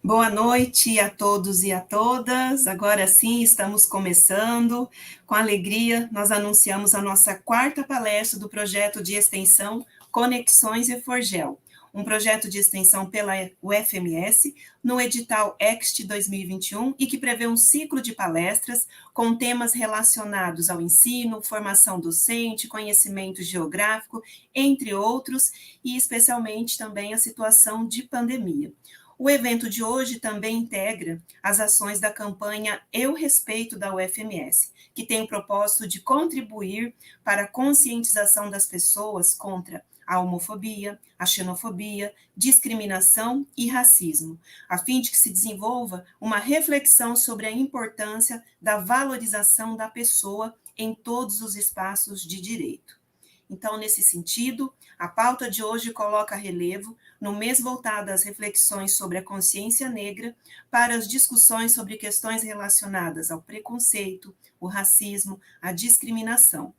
Boa noite a todos e a todas. Agora sim, estamos começando. Com alegria, nós anunciamos a nossa quarta palestra do projeto de extensão Conexões e Forgel, um projeto de extensão pela UFMS, no edital EXT 2021, e que prevê um ciclo de palestras com temas relacionados ao ensino, formação docente, conhecimento geográfico, entre outros, e especialmente também a situação de pandemia. O evento de hoje também integra as ações da campanha Eu Respeito da UFMS, que tem o propósito de contribuir para a conscientização das pessoas contra a homofobia, a xenofobia, discriminação e racismo, a fim de que se desenvolva uma reflexão sobre a importância da valorização da pessoa em todos os espaços de direito. Então, nesse sentido, a pauta de hoje coloca relevo, no mês voltado às reflexões sobre a consciência negra, para as discussões sobre questões relacionadas ao preconceito, o racismo, a discriminação,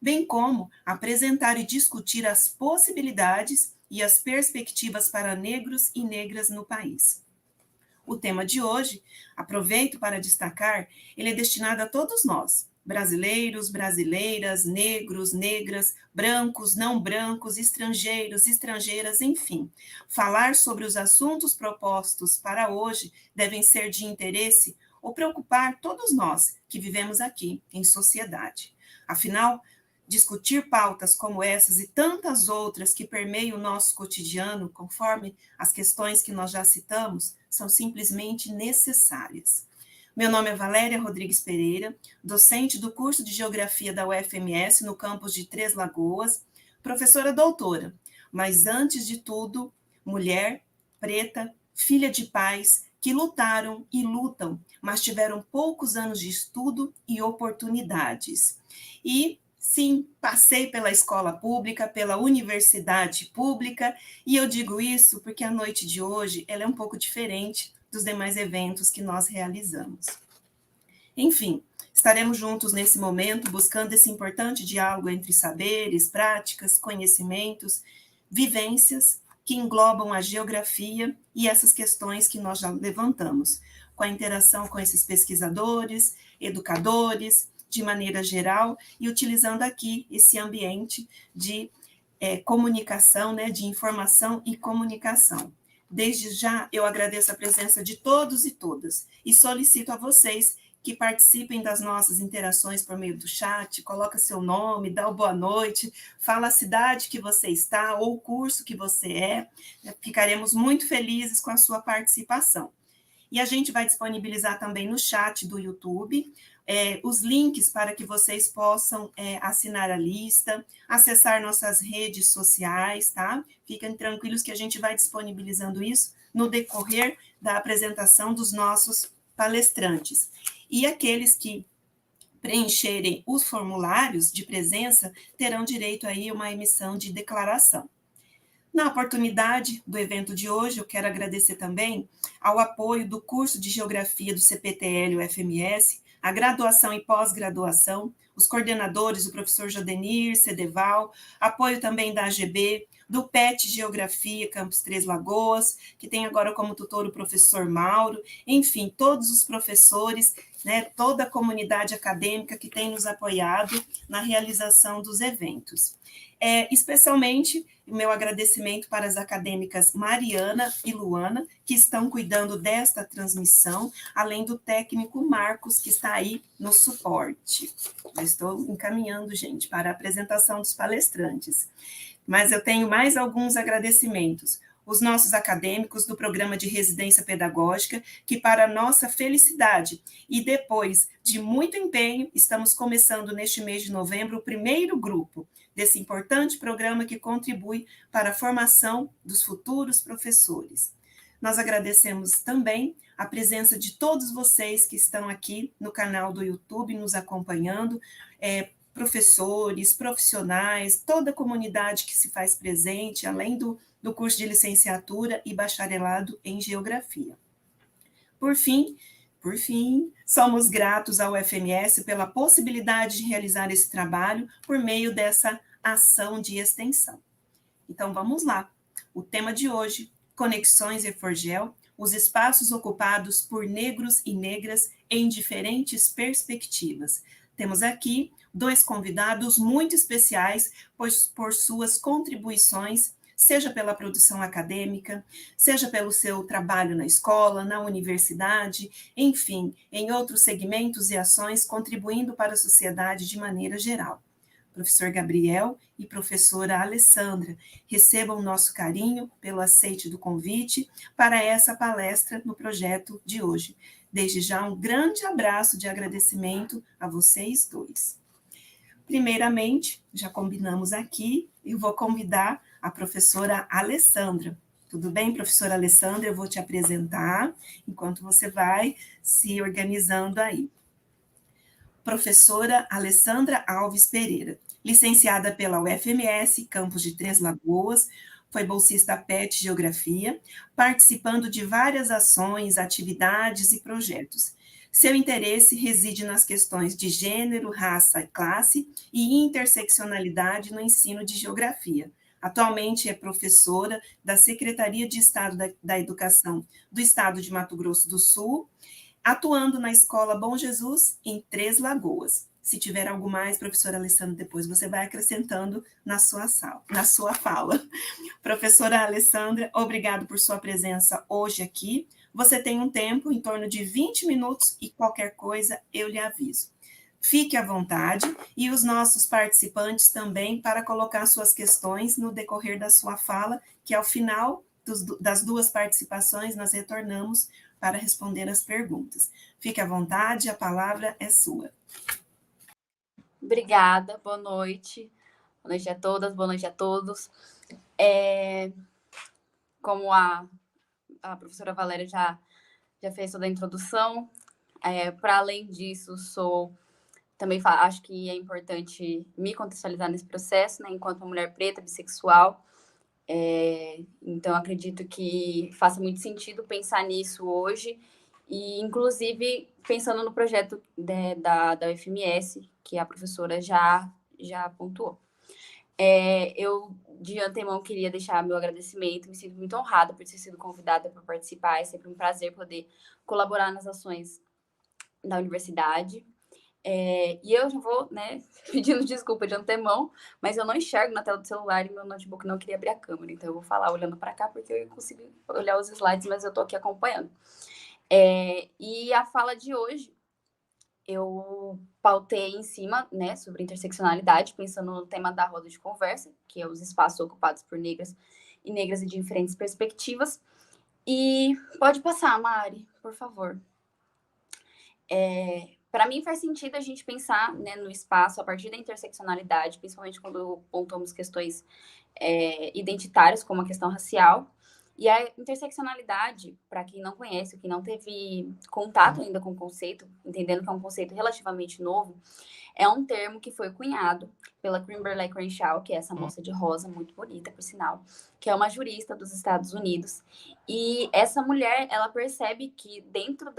bem como apresentar e discutir as possibilidades e as perspectivas para negros e negras no país. O tema de hoje, aproveito para destacar, ele é destinado a todos nós, brasileiros, brasileiras, negros, negras, brancos, não brancos, estrangeiros, estrangeiras, enfim. Falar sobre os assuntos propostos para hoje devem ser de interesse ou preocupar todos nós que vivemos aqui em sociedade. Afinal, discutir pautas como essas e tantas outras que permeiam o nosso cotidiano, conforme as questões que nós já citamos, são simplesmente necessárias. Meu nome é Valéria Rodrigues Pereira, docente do curso de Geografia da UFMS no campus de Três Lagoas, professora doutora, mas antes de tudo, mulher, preta, filha de pais que lutaram e lutam, mas tiveram poucos anos de estudo e oportunidades. E sim, passei pela escola pública, pela universidade pública, e eu digo isso porque a noite de hoje ela é um pouco diferente dos demais eventos que nós realizamos. Enfim, estaremos juntos nesse momento, buscando esse importante diálogo entre saberes, práticas, conhecimentos, vivências que englobam a geografia e essas questões que nós já levantamos, com a interação com esses pesquisadores, educadores, de maneira geral, e utilizando aqui esse ambiente de comunicação, né, de informação e comunicação. Desde já, eu agradeço a presença de todos e todas, e solicito a vocês que participem das nossas interações por meio do chat, coloca seu nome, dá o boa noite, fala a cidade que você está ou o curso que você é, ficaremos muito felizes com a sua participação. E a gente vai disponibilizar também no chat do YouTube os links para que vocês possam assinar a lista, acessar nossas redes sociais, tá? Fiquem tranquilos que a gente vai disponibilizando isso no decorrer da apresentação dos nossos palestrantes. E aqueles que preencherem os formulários de presença terão direito aí a uma emissão de declaração. Na oportunidade do evento de hoje, eu quero agradecer também ao apoio do curso de Geografia do CPTL-UFMS, a graduação e pós-graduação, os coordenadores, o professor Jodenir, Cedeval, apoio também da AGB, do PET Geografia, Campus Três Lagoas, que tem agora como tutor o professor Mauro, enfim, todos os professores, né, toda a comunidade acadêmica que tem nos apoiado na realização dos eventos. Especialmente o meu agradecimento para as acadêmicas Mariana e Luana, que estão cuidando desta transmissão, além do técnico Marcos, que está aí no suporte. Eu estou encaminhando, gente, para a apresentação dos palestrantes. Mas eu tenho mais alguns agradecimentos. Os nossos acadêmicos do programa de residência pedagógica, que para nossa felicidade e depois de muito empenho, estamos começando neste mês de novembro o primeiro grupo desse importante programa que contribui para a formação dos futuros professores. Nós agradecemos também a presença de todos vocês que estão aqui no canal do YouTube nos acompanhando, professores, profissionais, toda a comunidade que se faz presente, além do curso de licenciatura e bacharelado em Geografia. Por fim, somos gratos ao UFMS pela possibilidade de realizar esse trabalho por meio dessa ação de extensão. Então, vamos lá. O tema de hoje, Conexões e Forgel, os espaços ocupados por negros e negras em diferentes perspectivas. Temos aqui 2 convidados muito especiais, pois por suas contribuições, seja pela produção acadêmica, seja pelo seu trabalho na escola, na universidade, enfim, em outros segmentos e ações, contribuindo para a sociedade de maneira geral. Professor Gabriel e professora Alessandra, recebam nosso carinho pelo aceite do convite para essa palestra no projeto de hoje. Desde já, um grande abraço de agradecimento a vocês dois. Primeiramente, já combinamos aqui, eu vou convidar a professora Alessandra. Tudo bem, professora Alessandra? Eu vou te apresentar enquanto você vai se organizando aí. Professora Alessandra Alves Pereira, licenciada pela UFMS, campus de Três Lagoas, foi bolsista PET Geografia, participando de várias ações, atividades e projetos. Seu interesse reside nas questões de gênero, raça, classe e interseccionalidade no ensino de geografia. Atualmente é professora da Secretaria de Estado da Educação do Estado de Mato Grosso do Sul, atuando na Escola Bom Jesus, em Três Lagoas. Se tiver algo mais, professora Alessandra, depois você vai acrescentando na sua fala. Professora Alessandra, obrigado por sua presença hoje aqui. Você tem um tempo em torno de 20 minutos e qualquer coisa eu lhe aviso. Fique à vontade e os nossos participantes também para colocar suas questões no decorrer da sua fala, que ao final das 2 participações nós retornamos para responder as perguntas. Fique à vontade, a palavra é sua. Obrigada, boa noite. Boa noite a todas, boa noite a todos. Como a professora Valéria já fez toda a introdução, para além disso, também acho que é importante me contextualizar nesse processo, né, enquanto uma mulher preta, bissexual. Então, acredito que faça muito sentido pensar nisso hoje, e inclusive pensando no projeto da UFMS, que a professora já pontuou. Eu, de antemão, queria deixar meu agradecimento, me sinto muito honrada por ter sido convidada para participar, é sempre um prazer poder colaborar nas ações da universidade. E eu já vou, né, pedindo desculpa de antemão, mas eu não enxergo na tela do celular e meu notebook não queria abrir a câmera, então eu vou falar olhando para cá, porque eu consigo olhar os slides, mas eu estou aqui acompanhando. E a fala de hoje, eu pautei em cima, né, sobre interseccionalidade, pensando no tema da roda de conversa, que é os espaços ocupados por negras e negras de diferentes perspectivas. E pode passar, Mari, por favor. Para mim faz sentido a gente pensar, né, no espaço a partir da interseccionalidade, principalmente quando pontuamos questões identitárias, como a questão racial. E a interseccionalidade, para quem não conhece, quem não teve contato ainda com o conceito, entendendo que é um conceito relativamente novo, é um termo que foi cunhado pela Kimberlé Crenshaw, que é essa moça de rosa, muito bonita, por sinal, que é uma jurista dos Estados Unidos. E essa mulher, ela percebe que dentro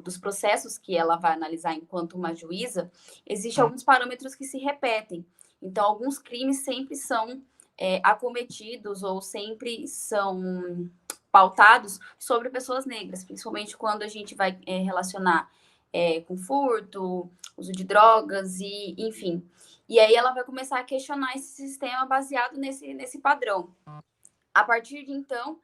dos processos que ela vai analisar enquanto uma juíza, existem alguns parâmetros que se repetem. Então, alguns crimes sempre são acometidos ou sempre são pautados sobre pessoas negras, principalmente quando a gente vai relacionar com furto, uso de drogas e, enfim. E aí ela vai começar a questionar esse sistema baseado nesse padrão. A partir de então,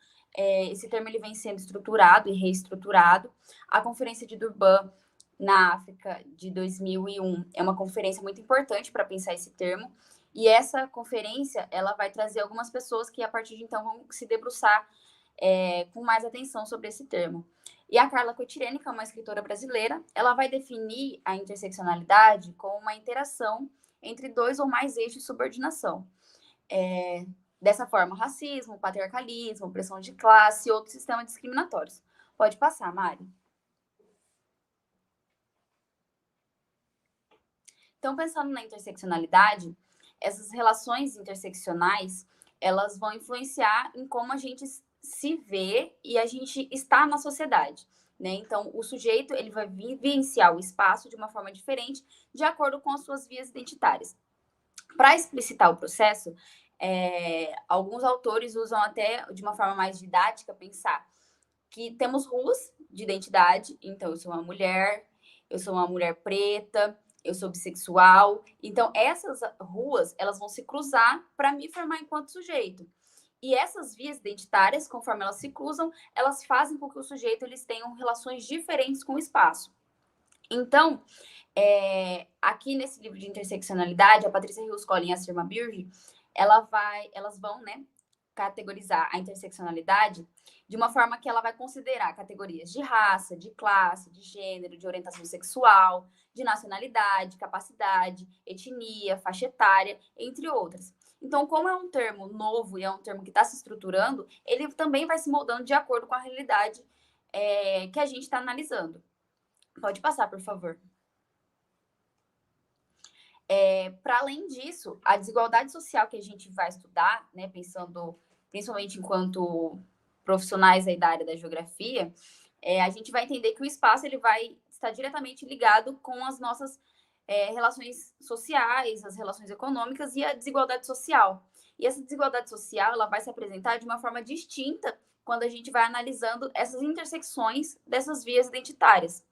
esse termo ele vem sendo estruturado e reestruturado. A Conferência de Durban, na África, de 2001, é uma conferência muito importante para pensar esse termo. E essa conferência, ela vai trazer algumas pessoas que, a partir de então, vão se debruçar com mais atenção sobre esse termo. E a Carla Cotirene, que é uma escritora brasileira, ela vai definir a interseccionalidade como uma interação entre 2 ou mais eixos de subordinação. Dessa forma, racismo, patriarcalismo, opressão de classe e outros sistemas discriminatórios. Pode passar, Mari. Então, pensando na interseccionalidade, essas relações interseccionais, elas vão influenciar em como a gente se vê e a gente está na sociedade, né? Então, o sujeito, ele vai vivenciar o espaço de uma forma diferente, de acordo com as suas vias identitárias. Para explicitar o processo, alguns autores usam até de uma forma mais didática pensar que temos ruas de identidade, então eu sou uma mulher preta, eu sou bissexual, então essas ruas, elas vão se cruzar para me formar enquanto sujeito. E essas vias identitárias, conforme elas se cruzam, elas fazem com que o sujeito eles tenham relações diferentes com o espaço. Então, aqui nesse livro de interseccionalidade, a Patrícia Rios Collin e a Sirma Birge, elas vão, né, categorizar a interseccionalidade de uma forma que ela vai considerar categorias de raça, de classe, de gênero, de orientação sexual, de nacionalidade, capacidade, etnia, faixa etária, entre outras. Então, como é um termo novo e é um termo que está se estruturando, ele também vai se moldando de acordo com a realidade que a gente está analisando. Pode passar, por favor. Para além disso, a desigualdade social que a gente vai estudar, né, pensando principalmente enquanto profissionais aí da área da geografia, a gente vai entender que o espaço ele vai estar diretamente ligado com as nossas relações sociais, as relações econômicas e a desigualdade social. E essa desigualdade social ela vai se apresentar de uma forma distinta quando a gente vai analisando essas intersecções dessas vias identitárias.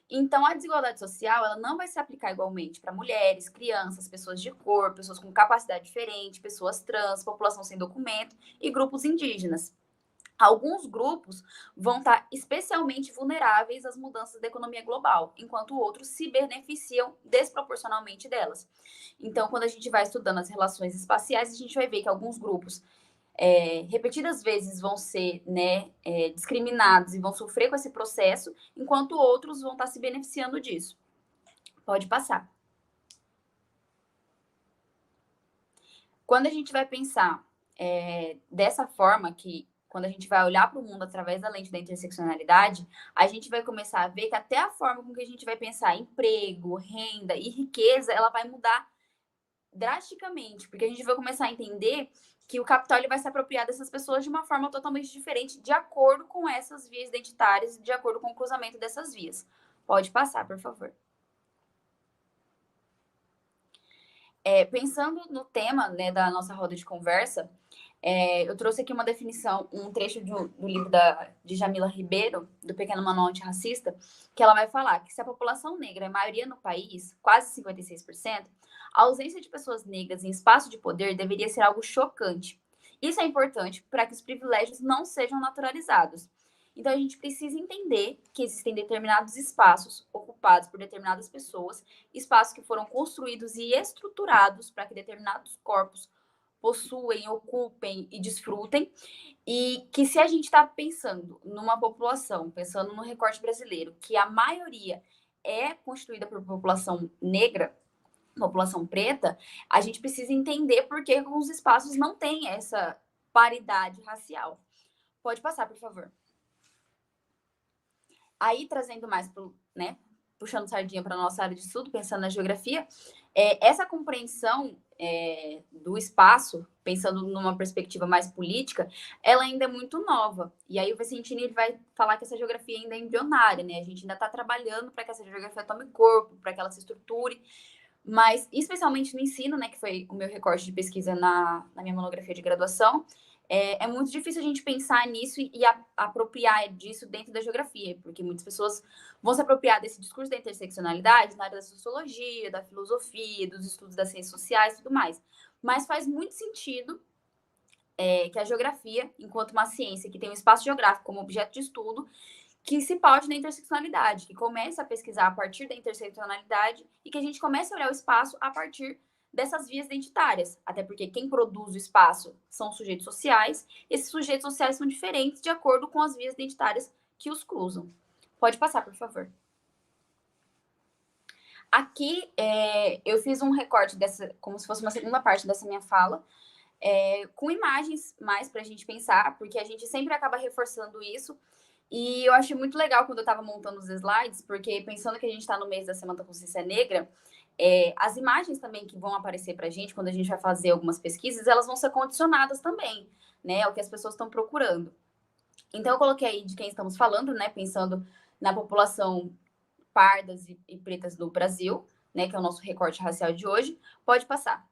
Então, a desigualdade social ela não vai se aplicar igualmente para mulheres, crianças, pessoas de cor, pessoas com capacidade diferente, pessoas trans, população sem documento e grupos indígenas. Alguns grupos vão estar especialmente vulneráveis às mudanças da economia global, enquanto outros se beneficiam desproporcionalmente delas. Então, quando a gente vai estudando as relações espaciais, a gente vai ver que alguns grupos repetidas vezes vão ser discriminados e vão sofrer com esse processo, enquanto outros vão estar se beneficiando disso. Pode passar. Quando a gente vai pensar dessa forma, que quando a gente vai olhar para o mundo através da lente da interseccionalidade, a gente vai começar a ver que até a forma com que a gente vai pensar emprego, renda e riqueza, ela vai mudar drasticamente, porque a gente vai começar a entender que o capital ele vai se apropriar dessas pessoas de uma forma totalmente diferente, de acordo com essas vias identitárias, de acordo com o cruzamento dessas vias. Pode passar, por favor. Pensando no tema, né, da nossa roda de conversa, eu trouxe aqui uma definição, um trecho do livro de Jamila Ribeiro, do Pequeno Manual Antirracista, que ela vai falar que se a população negra é maioria no país, quase 56%, a ausência de pessoas negras em espaço de poder deveria ser algo chocante. Isso é importante para que os privilégios não sejam naturalizados. Então, a gente precisa entender que existem determinados espaços ocupados por determinadas pessoas, espaços que foram construídos e estruturados para que determinados corpos possuem, ocupem e desfrutem, e que se a gente está pensando numa população, pensando no recorte brasileiro, que a maioria é constituída por população negra, população preta, a gente precisa entender por que alguns espaços não têm essa paridade racial. Pode passar, por favor. Aí, trazendo mais puxando sardinha para a nossa área de estudo, pensando na geografia, essa compreensão do espaço, pensando numa perspectiva mais política, ela ainda é muito nova. E aí o Vicentini ele vai falar que essa geografia ainda é embrionária, né? A gente ainda está trabalhando para que essa geografia tome corpo, para que ela se estruture, mas especialmente no ensino, né, que foi o meu recorte de pesquisa na minha monografia de graduação, é muito difícil a gente pensar nisso e apropriar disso dentro da geografia, porque muitas pessoas vão se apropriar desse discurso da interseccionalidade na área da sociologia, da filosofia, dos estudos das ciências sociais e tudo mais. Mas faz muito sentido que a geografia, enquanto uma ciência que tem um espaço geográfico como objeto de estudo, que se paute na interseccionalidade, que comece a pesquisar a partir da interseccionalidade e que a gente comece a olhar o espaço a partir dessas vias identitárias, até porque quem produz o espaço são sujeitos sociais, e esses sujeitos sociais são diferentes de acordo com as vias identitárias que os cruzam. Pode passar, por favor. Aqui eu fiz um recorte como se fosse uma segunda parte dessa minha fala, com imagens mais para a gente pensar, porque a gente sempre acaba reforçando isso. E eu achei muito legal quando eu estava montando os slides, porque pensando que a gente está no mês da Semana da Consciência Negra, as imagens também que vão aparecer para a gente, quando a gente vai fazer algumas pesquisas, elas vão ser condicionadas também, né, ao que as pessoas estão procurando. Então, eu coloquei aí de quem estamos falando, né, pensando na população pardas e pretas do Brasil, né, que é o nosso recorte racial de hoje. Pode passar.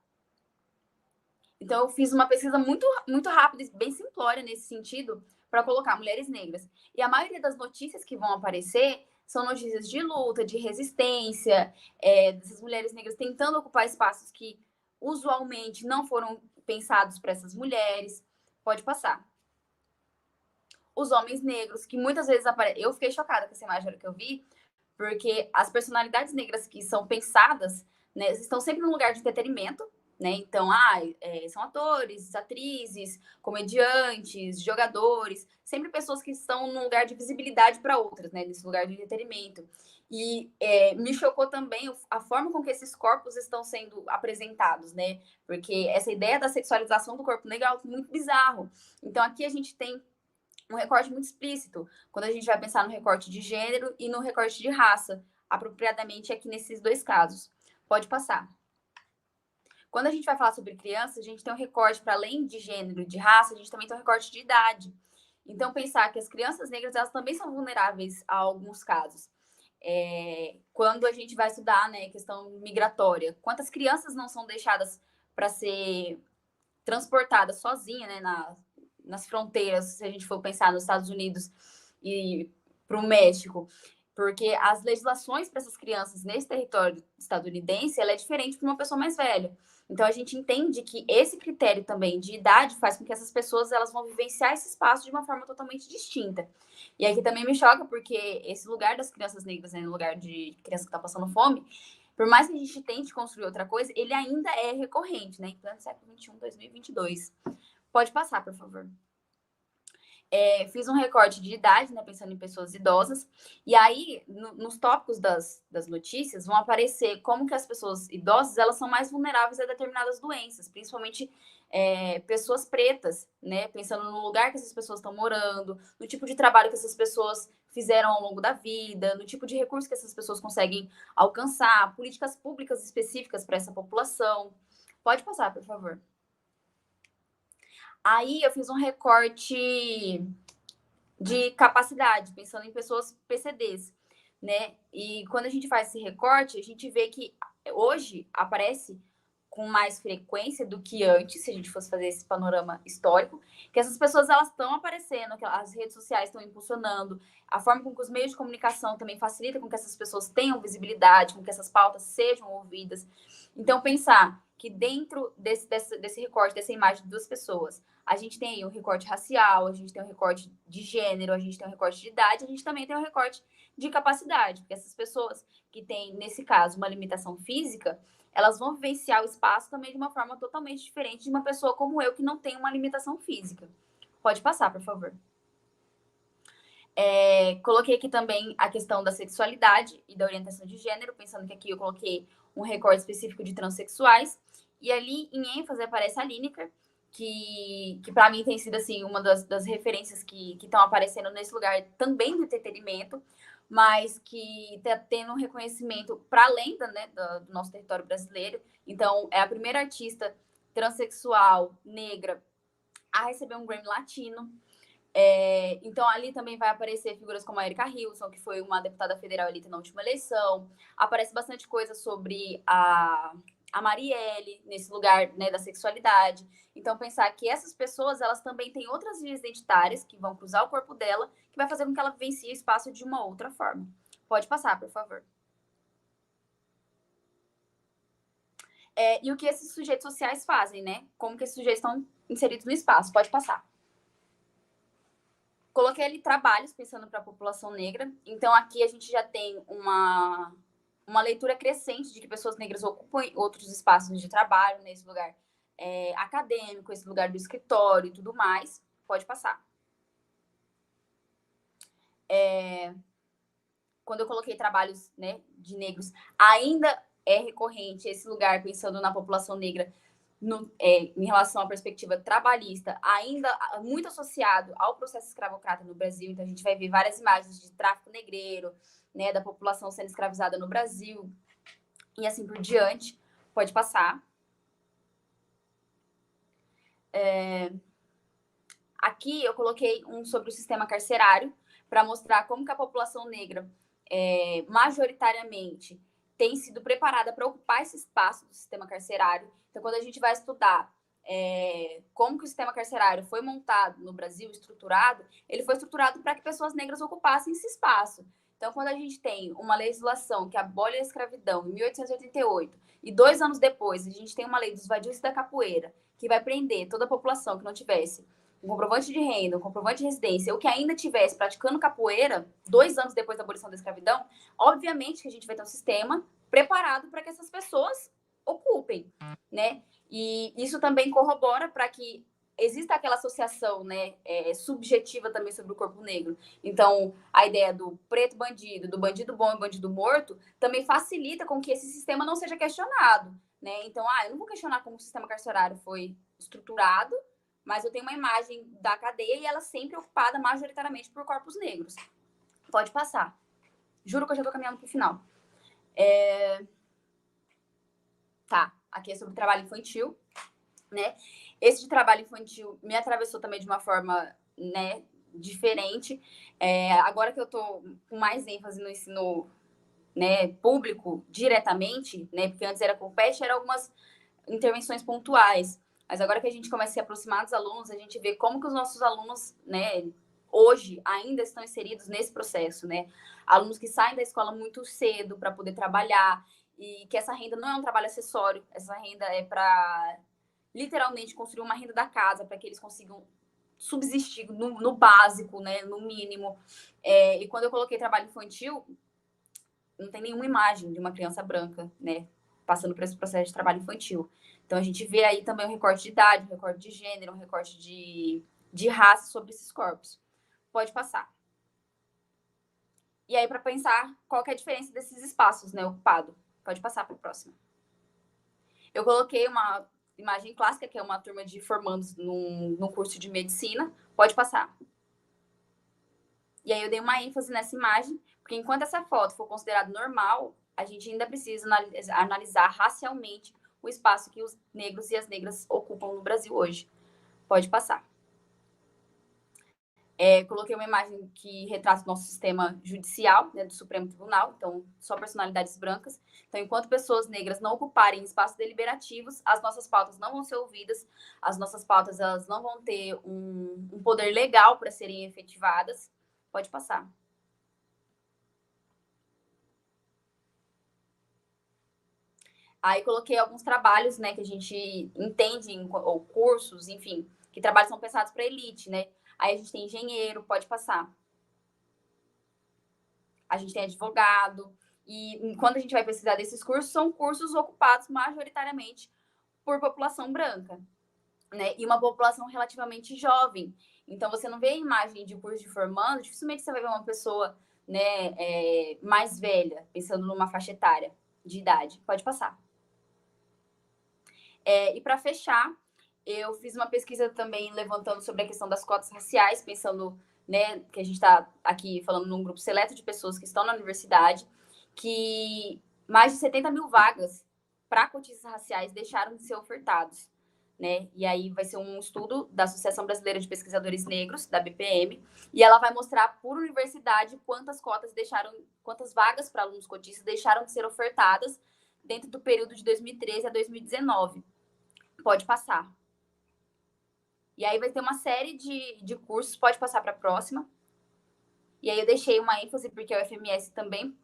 Então, eu fiz uma pesquisa muito, muito rápida e bem simplória nesse sentido, para colocar mulheres negras. E a maioria das notícias que vão aparecer são notícias de luta, de resistência, dessas mulheres negras tentando ocupar espaços que usualmente não foram pensados para essas mulheres. Pode passar. Os homens negros, que muitas vezes aparecem. Eu fiquei chocada com essa imagem que eu vi, porque as personalidades negras que são pensadas, né, estão sempre num lugar de entretenimento, né? Então, são atores, atrizes, comediantes, jogadores, sempre pessoas que estão num lugar de visibilidade para outras, né? Nesse lugar de entretenimento. E me chocou também a forma com que esses corpos estão sendo apresentados, né? Porque essa ideia da sexualização do corpo negro é algo muito bizarro. Então, aqui a gente tem um recorte muito explícito, quando a gente vai pensar no recorte de gênero e no recorte de raça, apropriadamente aqui nesses dois casos. Pode passar. Quando a gente vai falar sobre crianças, a gente tem um recorte para além de gênero e de raça, a gente também tem um recorte de idade. Então, pensar que as crianças negras, elas também são vulneráveis a alguns casos. Quando a gente vai estudar, né, questão migratória, quantas crianças não são deixadas para ser transportadas sozinha, né, nas fronteiras, se a gente for pensar nos Estados Unidos e para o México, porque as legislações para essas crianças nesse território estadunidense, ela é diferente para uma pessoa mais velha. Então, a gente entende que esse critério também de idade faz com que essas pessoas elas vão vivenciar esse espaço de uma forma totalmente distinta. E aqui também me choca, porque esse lugar das crianças negras, né, no lugar de criança que está passando fome, por mais que a gente tente construir outra coisa, ele ainda é recorrente, né? Em pleno século XXI, 2022. Pode passar, por favor. Fiz um recorte de idade, né, pensando em pessoas idosas, e aí, nos tópicos das notícias, vão aparecer como que as pessoas idosas, elas são mais vulneráveis a determinadas doenças, principalmente pessoas pretas, né, pensando no lugar que essas pessoas estão morando, no tipo de trabalho que essas pessoas fizeram ao longo da vida, no tipo de recurso que essas pessoas conseguem alcançar, políticas públicas específicas para essa população. Pode passar, por favor. Aí eu fiz um recorte de capacidade, pensando em pessoas PCDs, né? E quando a gente faz esse recorte, a gente vê que hoje aparece com mais frequência do que antes, se a gente fosse fazer esse panorama histórico, que essas pessoas elas estão aparecendo, que as redes sociais estão impulsionando, a forma com que os meios de comunicação também facilita com que essas pessoas tenham visibilidade, com que essas pautas sejam ouvidas. Então, pensar que dentro desse recorte, dessa imagem de duas pessoas, a gente tem aí um recorte racial, a gente tem um recorte de gênero, a gente tem um recorte de idade, a gente também tem um recorte de capacidade, porque essas pessoas que têm, nesse caso, uma limitação física, elas vão vivenciar o espaço também de uma forma totalmente diferente de uma pessoa como eu, que não tem uma limitação física. Pode passar, por favor. Coloquei aqui também a questão da sexualidade e da orientação de gênero, pensando que aqui eu coloquei um recorte específico de transexuais, e ali em ênfase aparece a Lineker, que para mim tem sido assim uma das referências que estão aparecendo nesse lugar também do entretenimento, mas que está tendo um reconhecimento para além do nosso território brasileiro. Então, é a primeira artista transexual negra a receber um Grammy Latino. Então, ali também vai aparecer figuras como a Erika Hilson, que foi uma deputada federal eleita na última eleição. Aparece bastante coisa sobre a Marielle, nesse lugar, né, da sexualidade. Então, pensar que essas pessoas, elas também têm outras vias identitárias que vão cruzar o corpo dela, que vai fazer com que ela vivencie o espaço de uma outra forma. Pode passar, por favor. E o que esses sujeitos sociais fazem, né? Como que esses sujeitos estão inseridos no espaço. Pode passar. Coloquei ali trabalhos pensando para a população negra. Então, aqui a gente já tem uma leitura crescente de que pessoas negras ocupam outros espaços de trabalho nesse lugar acadêmico, esse lugar do escritório e tudo mais. Pode passar. Quando eu coloquei trabalhos, né, de negros, ainda é recorrente esse lugar, pensando na população negra, em relação à perspectiva trabalhista, ainda muito associado ao processo escravocrata no Brasil. Então, a gente vai ver várias imagens de tráfico negreiro, né, da população sendo escravizada no Brasil, e assim por diante. Pode passar. Aqui eu coloquei um sobre o sistema carcerário, para mostrar como que a população negra, majoritariamente, tem sido preparada para ocupar esse espaço do sistema carcerário. Então, quando a gente vai estudar como que o sistema carcerário foi montado no Brasil, estruturado, ele foi estruturado para que pessoas negras ocupassem esse espaço. Então, quando a gente tem uma legislação que abole a escravidão em 1888, e 2 anos depois a gente tem uma lei dos vadios e da capoeira, que vai prender toda a população que não tivesse um comprovante de renda, um comprovante de residência, ou que ainda tivesse praticando capoeira, 2 anos depois da abolição da escravidão, obviamente que a gente vai ter um sistema preparado para que essas pessoas ocupem, né? E isso também corrobora para que exista aquela associação, né, subjetiva também sobre o corpo negro. Então, a ideia do preto bandido, do bandido bom e bandido morto, também facilita com que esse sistema não seja questionado, né? Então, eu não vou questionar como o sistema carcerário foi estruturado, mas eu tenho uma imagem da cadeia e ela sempre ocupada majoritariamente por corpos negros. Pode passar. Juro que eu já estou caminhando para o final. Tá, aqui é sobre trabalho infantil, né? Esse de trabalho infantil me atravessou também de uma forma, né, diferente. Agora que eu tô com mais ênfase no ensino, né, público diretamente, né, porque antes era com o PET, eram algumas intervenções pontuais. Mas agora que a gente começa a se aproximar dos alunos, a gente vê como que os nossos alunos, né, hoje ainda estão inseridos nesse processo, né? Alunos que saem da escola muito cedo para poder trabalhar, e que essa renda não é um trabalho acessório, essa renda é para literalmente construir uma renda da casa, para que eles consigam subsistir no básico, né, no mínimo. E quando eu coloquei trabalho infantil, não tem nenhuma imagem de uma criança branca, né, passando por esse processo de trabalho infantil. Então a gente vê aí também um recorte de idade, um recorte de gênero, um recorte de raça sobre esses corpos. Pode passar. E aí, para pensar qual que é a diferença desses espaços, né, ocupado. Pode passar para o próximo. Eu coloquei uma imagem clássica, que é uma turma de formandos num curso de medicina. Pode passar. E aí eu dei uma ênfase nessa imagem, porque enquanto essa foto for considerada normal, a gente ainda precisa analisar racialmente o espaço que os negros e as negras ocupam no Brasil hoje. Pode passar. Coloquei uma imagem que retrata o nosso sistema judicial, né, do Supremo Tribunal, então, só personalidades brancas. Então, enquanto pessoas negras não ocuparem espaços deliberativos, as nossas pautas não vão ser ouvidas, as nossas pautas elas não vão ter um poder legal para serem efetivadas. Pode passar. Aí, coloquei alguns trabalhos, né, que a gente entende, ou cursos, enfim, que trabalhos são pensados para elite, né? Aí a gente tem engenheiro, pode passar. A gente tem advogado. E quando a gente vai pesquisar desses cursos, são cursos ocupados majoritariamente por população branca, né? E uma população relativamente jovem. Então, você não vê a imagem de curso de formando, dificilmente você vai ver uma pessoa, né, mais velha, pensando numa faixa etária de idade. Pode passar. E para fechar, eu fiz uma pesquisa também levantando sobre a questão das cotas raciais, pensando, né, que a gente está aqui falando num grupo seleto de pessoas que estão na universidade, que mais de 70 mil vagas para cotistas raciais deixaram de ser ofertados, né? E aí vai ser um estudo da Associação Brasileira de Pesquisadores Negros, da BPM, e ela vai mostrar por universidade quantas vagas para alunos cotistas deixaram de ser ofertadas dentro do período de 2013 a 2019. Pode passar. E aí vai ter uma série de cursos, pode passar para a próxima. E aí eu deixei uma ênfase, porque o FMS também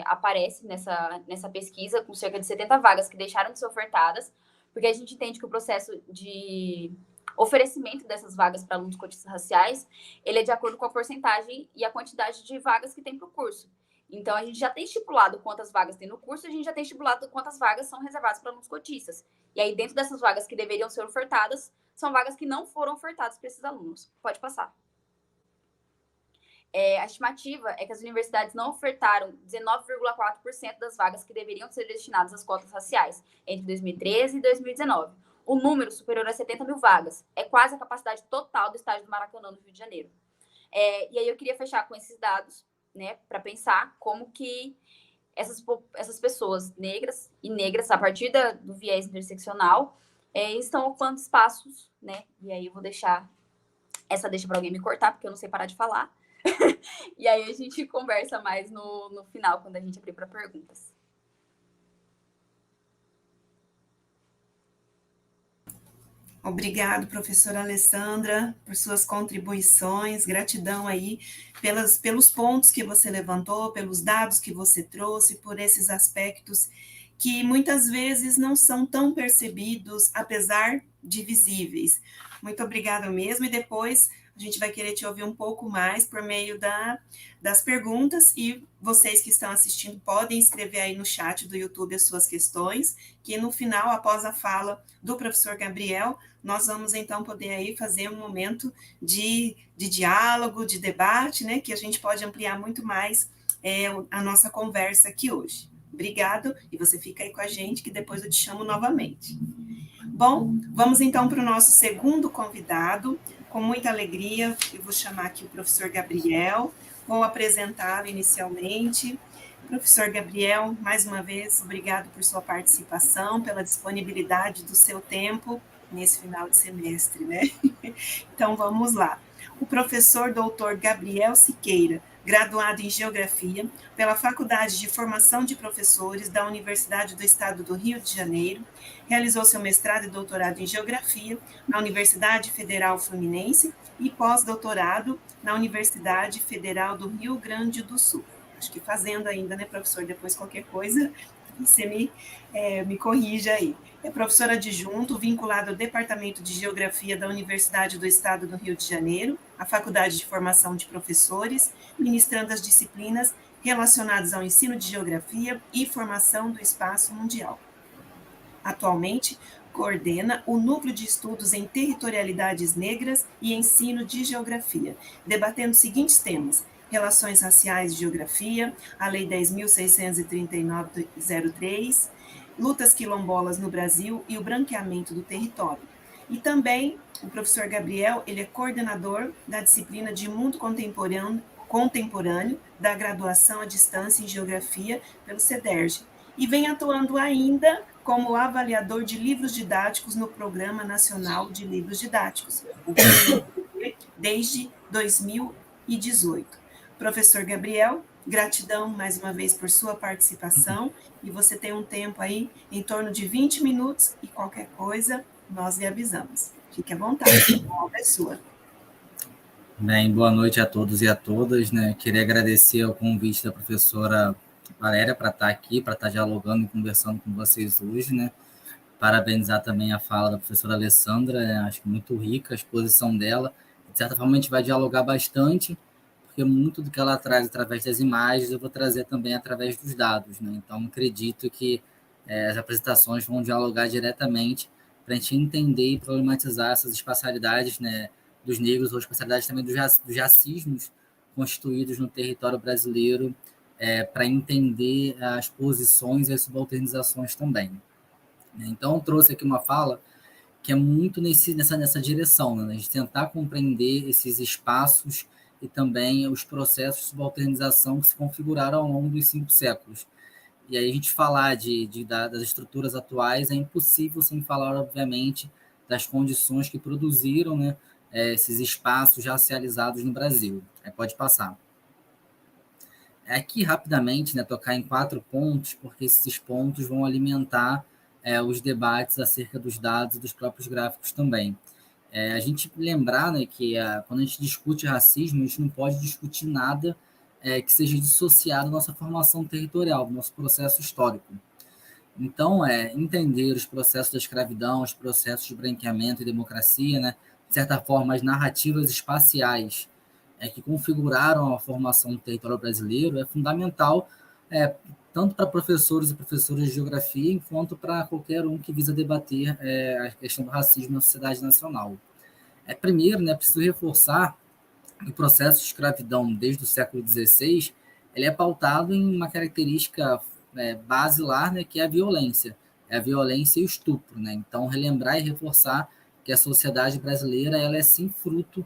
aparece nessa pesquisa, com cerca de 70 vagas que deixaram de ser ofertadas, porque a gente entende que o processo de oferecimento dessas vagas para alunos cotistas raciais, ele é de acordo com a porcentagem e a quantidade de vagas que tem para o curso. Então, a gente já tem estipulado quantas vagas tem no curso, a gente já tem estipulado quantas vagas são reservadas para alunos cotistas. E aí, dentro dessas vagas que deveriam ser ofertadas, são vagas que não foram ofertadas para esses alunos. Pode passar. A estimativa é que as universidades não ofertaram 19,4% das vagas que deveriam ser destinadas às cotas raciais entre 2013 e 2019. O número superior a 70 mil vagas. É quase a capacidade total do estádio do Maracanã, no Rio de Janeiro. E aí eu queria fechar com esses dados, né, para pensar como que essas pessoas negras, a partir do viés interseccional, estão ocupando espaços, né? E aí eu vou deixar para alguém me cortar, porque eu não sei parar de falar. E aí a gente conversa mais no final, quando a gente abrir para perguntas. Obrigado, professora Alessandra, por suas contribuições, gratidão aí pelos pontos que você levantou, pelos dados que você trouxe, por esses aspectos que muitas vezes não são tão percebidos, apesar de visíveis. Muito obrigada mesmo, e depois a gente vai querer te ouvir um pouco mais por meio das perguntas, e vocês que estão assistindo podem escrever aí no chat do YouTube as suas questões, que no final, após a fala do professor Gabriel, nós vamos então poder aí fazer um momento de diálogo, de debate, né, que a gente pode ampliar muito mais a nossa conversa aqui hoje. Obrigado, e você fica aí com a gente, que depois eu te chamo novamente. Bom, vamos então para o nosso segundo convidado. Com muita alegria, eu vou chamar aqui o professor Gabriel, vou apresentá-lo inicialmente. Professor Gabriel, mais uma vez, obrigado por sua participação, pela disponibilidade do seu tempo nesse final de semestre, né? Então, vamos lá. O professor doutor Gabriel Siqueira, graduado em Geografia pela Faculdade de Formação de Professores da Universidade do Estado do Rio de Janeiro, realizou seu mestrado e doutorado em Geografia na Universidade Federal Fluminense e pós-doutorado na Universidade Federal do Rio Grande do Sul. Acho que fazendo ainda, né, professor? Depois qualquer coisa, você me corrija aí. É professor adjunto, vinculado ao Departamento de Geografia da Universidade do Estado do Rio de Janeiro, a Faculdade de Formação de Professores, ministrando as disciplinas relacionadas ao ensino de geografia e formação do espaço mundial. Atualmente, coordena o Núcleo de Estudos em Territorialidades Negras e Ensino de Geografia, debatendo os seguintes temas: relações raciais e geografia, a Lei 10.639/03, lutas quilombolas no Brasil e o branqueamento do território. E também o professor Gabriel, ele é coordenador da disciplina de Mundo Contemporâneo da graduação à distância em Geografia pelo CEDERJ, e vem atuando ainda como avaliador de livros didáticos no Programa Nacional de Livros Didáticos, o PNLD, desde 2018. Professor Gabriel, gratidão mais uma vez por sua participação, e você tem um tempo aí em torno de 20 minutos, e qualquer coisa nós lhe avisamos. Fique à vontade, a obra é sua. Bem, boa noite a todos e a todas, né? Queria agradecer o convite da professora Valéria para estar aqui, para estar dialogando e conversando com vocês hoje, né? Parabenizar também a fala da professora Alessandra, né? Acho que muito rica a exposição dela. De certa forma, a gente vai dialogar bastante, porque muito do que ela traz através das imagens eu vou trazer também através dos dados, né? Então, acredito que as apresentações vão dialogar diretamente para a gente entender e problematizar essas espacialidades, né, dos negros, ou espacialidades também dos racismos constituídos no território brasileiro, para entender as posições e as subalternizações também. Então, eu trouxe aqui uma fala que é muito nessa direção, né? De tentar compreender esses espaços e também os processos de subalternização que se configuraram ao longo dos 5 séculos. E aí a gente falar das estruturas atuais é impossível sem falar, obviamente, das condições que produziram, né, esses espaços racializados no Brasil. Pode passar. Aqui, rapidamente, né, tocar em 4 pontos, porque esses pontos vão alimentar os debates acerca dos dados e dos próprios gráficos também. A gente lembrar, né, que quando a gente discute racismo, a gente não pode discutir nada que seja dissociado da nossa formação territorial, do nosso processo histórico. Então, entender os processos da escravidão, os processos de branqueamento e democracia, né, de certa forma, as narrativas espaciais que configuraram a formação do território brasileiro é fundamental, tanto para professores e professoras de geografia, quanto para qualquer um que visa debater a questão do racismo na sociedade nacional. Primeiro, né, preciso reforçar que o processo de escravidão desde o século XVI ele é pautado em uma característica basilar, né, que é a violência e o estupro, né? Então, relembrar e reforçar que a sociedade brasileira ela é sim fruto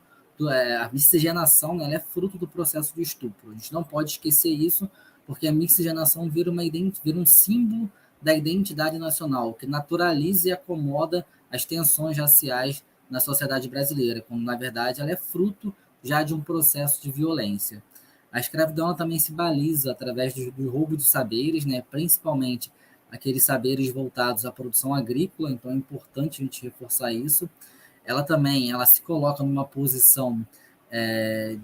a miscigenação, né, ela é fruto do processo de estupro. A gente não pode esquecer isso, porque a miscigenação vira um símbolo da identidade nacional, que naturaliza e acomoda as tensões raciais na sociedade brasileira, quando, na verdade, ela é fruto já de um processo de violência. A escravidão também se baliza através do roubo de saberes, né, principalmente aqueles saberes voltados à produção agrícola, então é importante a gente reforçar isso. Ela também se coloca numa posição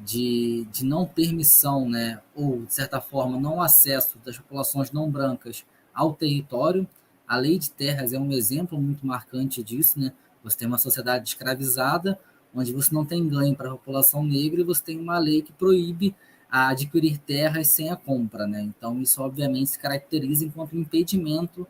de não permissão, né, ou, de certa forma, não acesso das populações não brancas ao território. A lei de terras é um exemplo muito marcante disso, né? Você tem uma sociedade escravizada, onde você não tem ganho para a população negra, e você tem uma lei que proíbe a adquirir terras sem a compra, né? Então, isso obviamente se caracteriza enquanto impedimento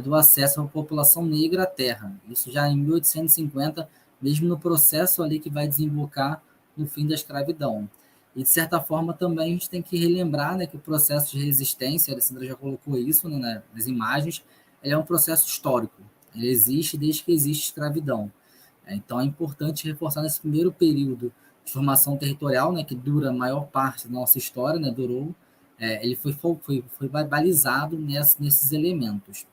do acesso à população negra à terra. Isso já em 1850, mesmo no processo ali que vai desembocar no fim da escravidão. E, de certa forma, também a gente tem que relembrar, né, que o processo de resistência, a Alessandra já colocou isso, né, nas imagens, ele é um processo histórico. Ele existe desde que existe escravidão. Então, é importante reforçar nesse primeiro período de formação territorial, né, que dura a maior parte da nossa história, né, durou, ele foi balizado nesses elementos.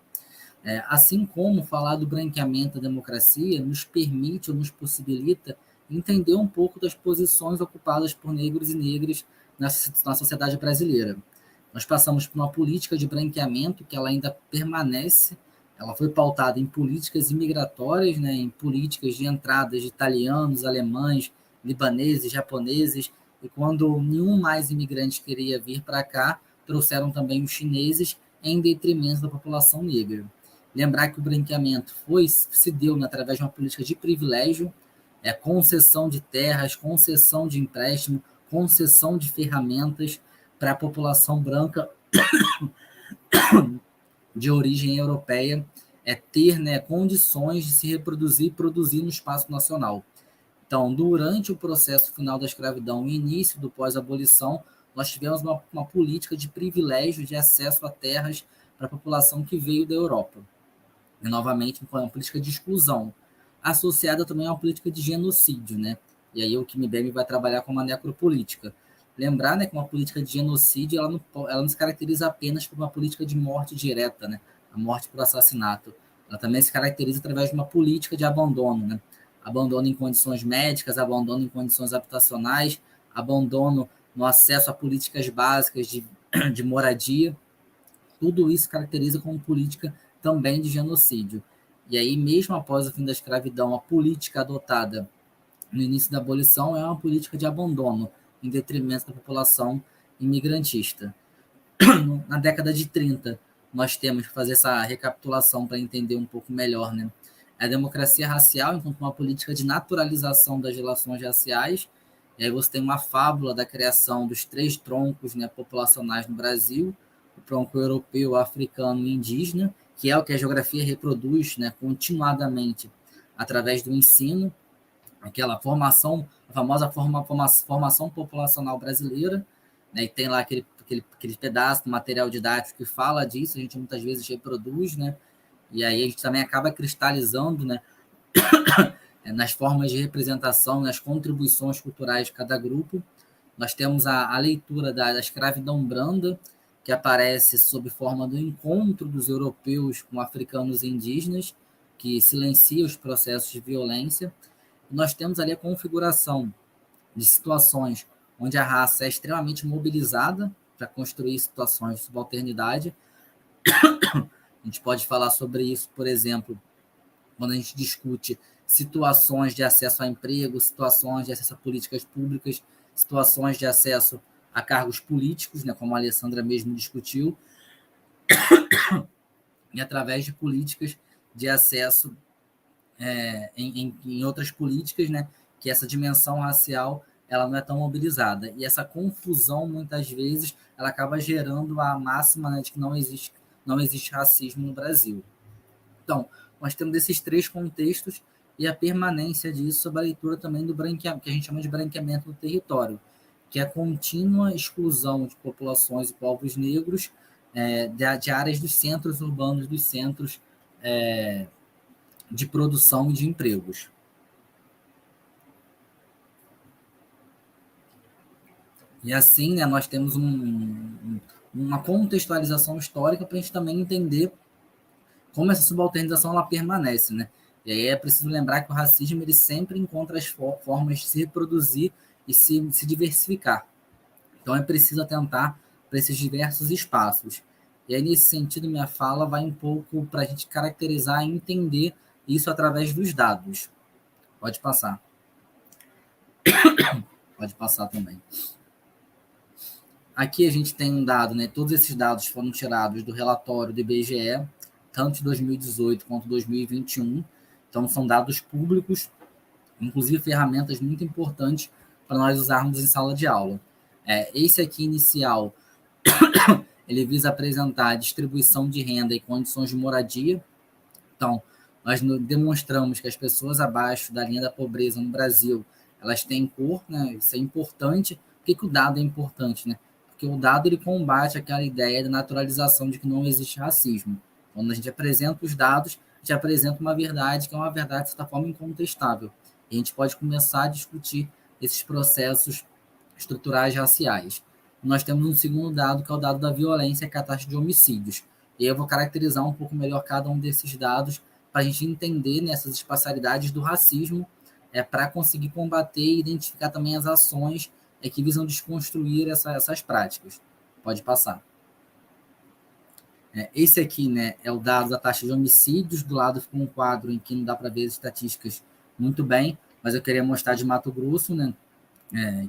Assim como falar do branqueamento da democracia nos permite ou nos possibilita entender um pouco das posições ocupadas por negros e negras na sociedade brasileira. Nós passamos por uma política de branqueamento que ela ainda permanece, ela foi pautada em políticas imigratórias, né, em políticas de entradas de italianos, alemães, libaneses, japoneses, e quando nenhum mais imigrante queria vir para cá, trouxeram também os chineses em detrimento da população negra. Lembrar que o branqueamento se deu, né, através de uma política de privilégio, concessão de terras, concessão de empréstimo, concessão de ferramentas para a população branca de origem europeia ter, né, condições de se reproduzir e produzir no espaço nacional. Então, durante o processo final da escravidão e início do pós-abolição, nós tivemos uma política de privilégio de acesso a terras para a população que veio da Europa. E, novamente, uma política de exclusão, associada também a uma política de genocídio, né? E aí o KimBem vai trabalhar com uma necropolítica. Lembrar, né, que uma política de genocídio ela não se caracteriza apenas por uma política de morte direta, né? A morte por assassinato. Ela também se caracteriza através de uma política de abandono, né? Abandono em condições médicas, abandono em condições habitacionais, abandono no acesso a políticas básicas de moradia. Tudo isso se caracteriza como política também de genocídio. E aí, mesmo após o fim da escravidão, a política adotada no início da abolição é uma política de abandono, em detrimento da população imigrantista. Na década de 30, nós temos que fazer essa recapitulação para entender um pouco melhor, né? A democracia racial, enquanto uma política de naturalização das relações raciais, e aí você tem uma fábula da criação dos 3 troncos, né, populacionais no Brasil, o tronco europeu, africano e indígena, que é o que a geografia reproduz, né, continuadamente através do ensino, aquela formação, a famosa formação populacional brasileira, né, e tem lá aquele pedaço do material didático que fala disso, a gente muitas vezes reproduz, né, e aí a gente também acaba cristalizando, né, nas formas de representação, nas contribuições culturais de cada grupo. Nós temos a leitura da escravidão branda, que aparece sob forma do encontro dos europeus com africanos e indígenas, que silencia os processos de violência. Nós temos ali a configuração de situações onde a raça é extremamente mobilizada para construir situações de subalternidade. A gente pode falar sobre isso, por exemplo, quando a gente discute situações de acesso a emprego, situações de acesso a políticas públicas, situações de acesso a cargos políticos, né, como a Alessandra mesmo discutiu, e através de políticas de acesso em outras políticas, né, que essa dimensão racial ela não é tão mobilizada. E essa confusão, muitas vezes, ela acaba gerando a máxima, né, de que não existe racismo no Brasil. Então, nós temos esses 3 contextos e a permanência disso sob a leitura também do branqueamento, que a gente chama de branqueamento do território, que é a contínua exclusão de populações e povos negros de áreas dos centros urbanos, dos centros de produção e de empregos. E assim, né, nós temos uma contextualização histórica para a gente também entender como essa subalternização ela permanece, né? E aí é preciso lembrar que o racismo ele sempre encontra as formas de se reproduzir e se diversificar. Então é preciso atentar para esses diversos espaços. E aí, nesse sentido, minha fala vai um pouco para a gente caracterizar e entender isso através dos dados. Pode passar. Pode passar também. Aqui a gente tem um dado, né? Todos esses dados foram tirados do relatório do IBGE, tanto de 2018 quanto 2021. Então, são dados públicos, inclusive ferramentas muito importantes para nós usarmos em sala de aula. Esse aqui inicial, ele visa apresentar a distribuição de renda e condições de moradia. Então, nós demonstramos que as pessoas abaixo da linha da pobreza no Brasil, elas têm cor, né? Isso é importante. Por que o dado é importante, né? Porque o dado ele combate aquela ideia da naturalização de que não existe racismo. Quando a gente apresenta os dados, a gente apresenta uma verdade que é uma verdade, de certa forma, incontestável. E a gente pode começar a discutir esses processos estruturais raciais. Nós temos um segundo dado, que é o dado da violência, que é a taxa de homicídios. E aí eu vou caracterizar um pouco melhor cada um desses dados para a gente entender nessas espacialidades do racismo, para conseguir combater e identificar também as ações que visam desconstruir essas práticas. Pode passar. Esse aqui, né, é o dado da taxa de homicídios. Do lado ficou um quadro em que não dá para ver as estatísticas muito bem, mas eu queria mostrar de Mato Grosso, né,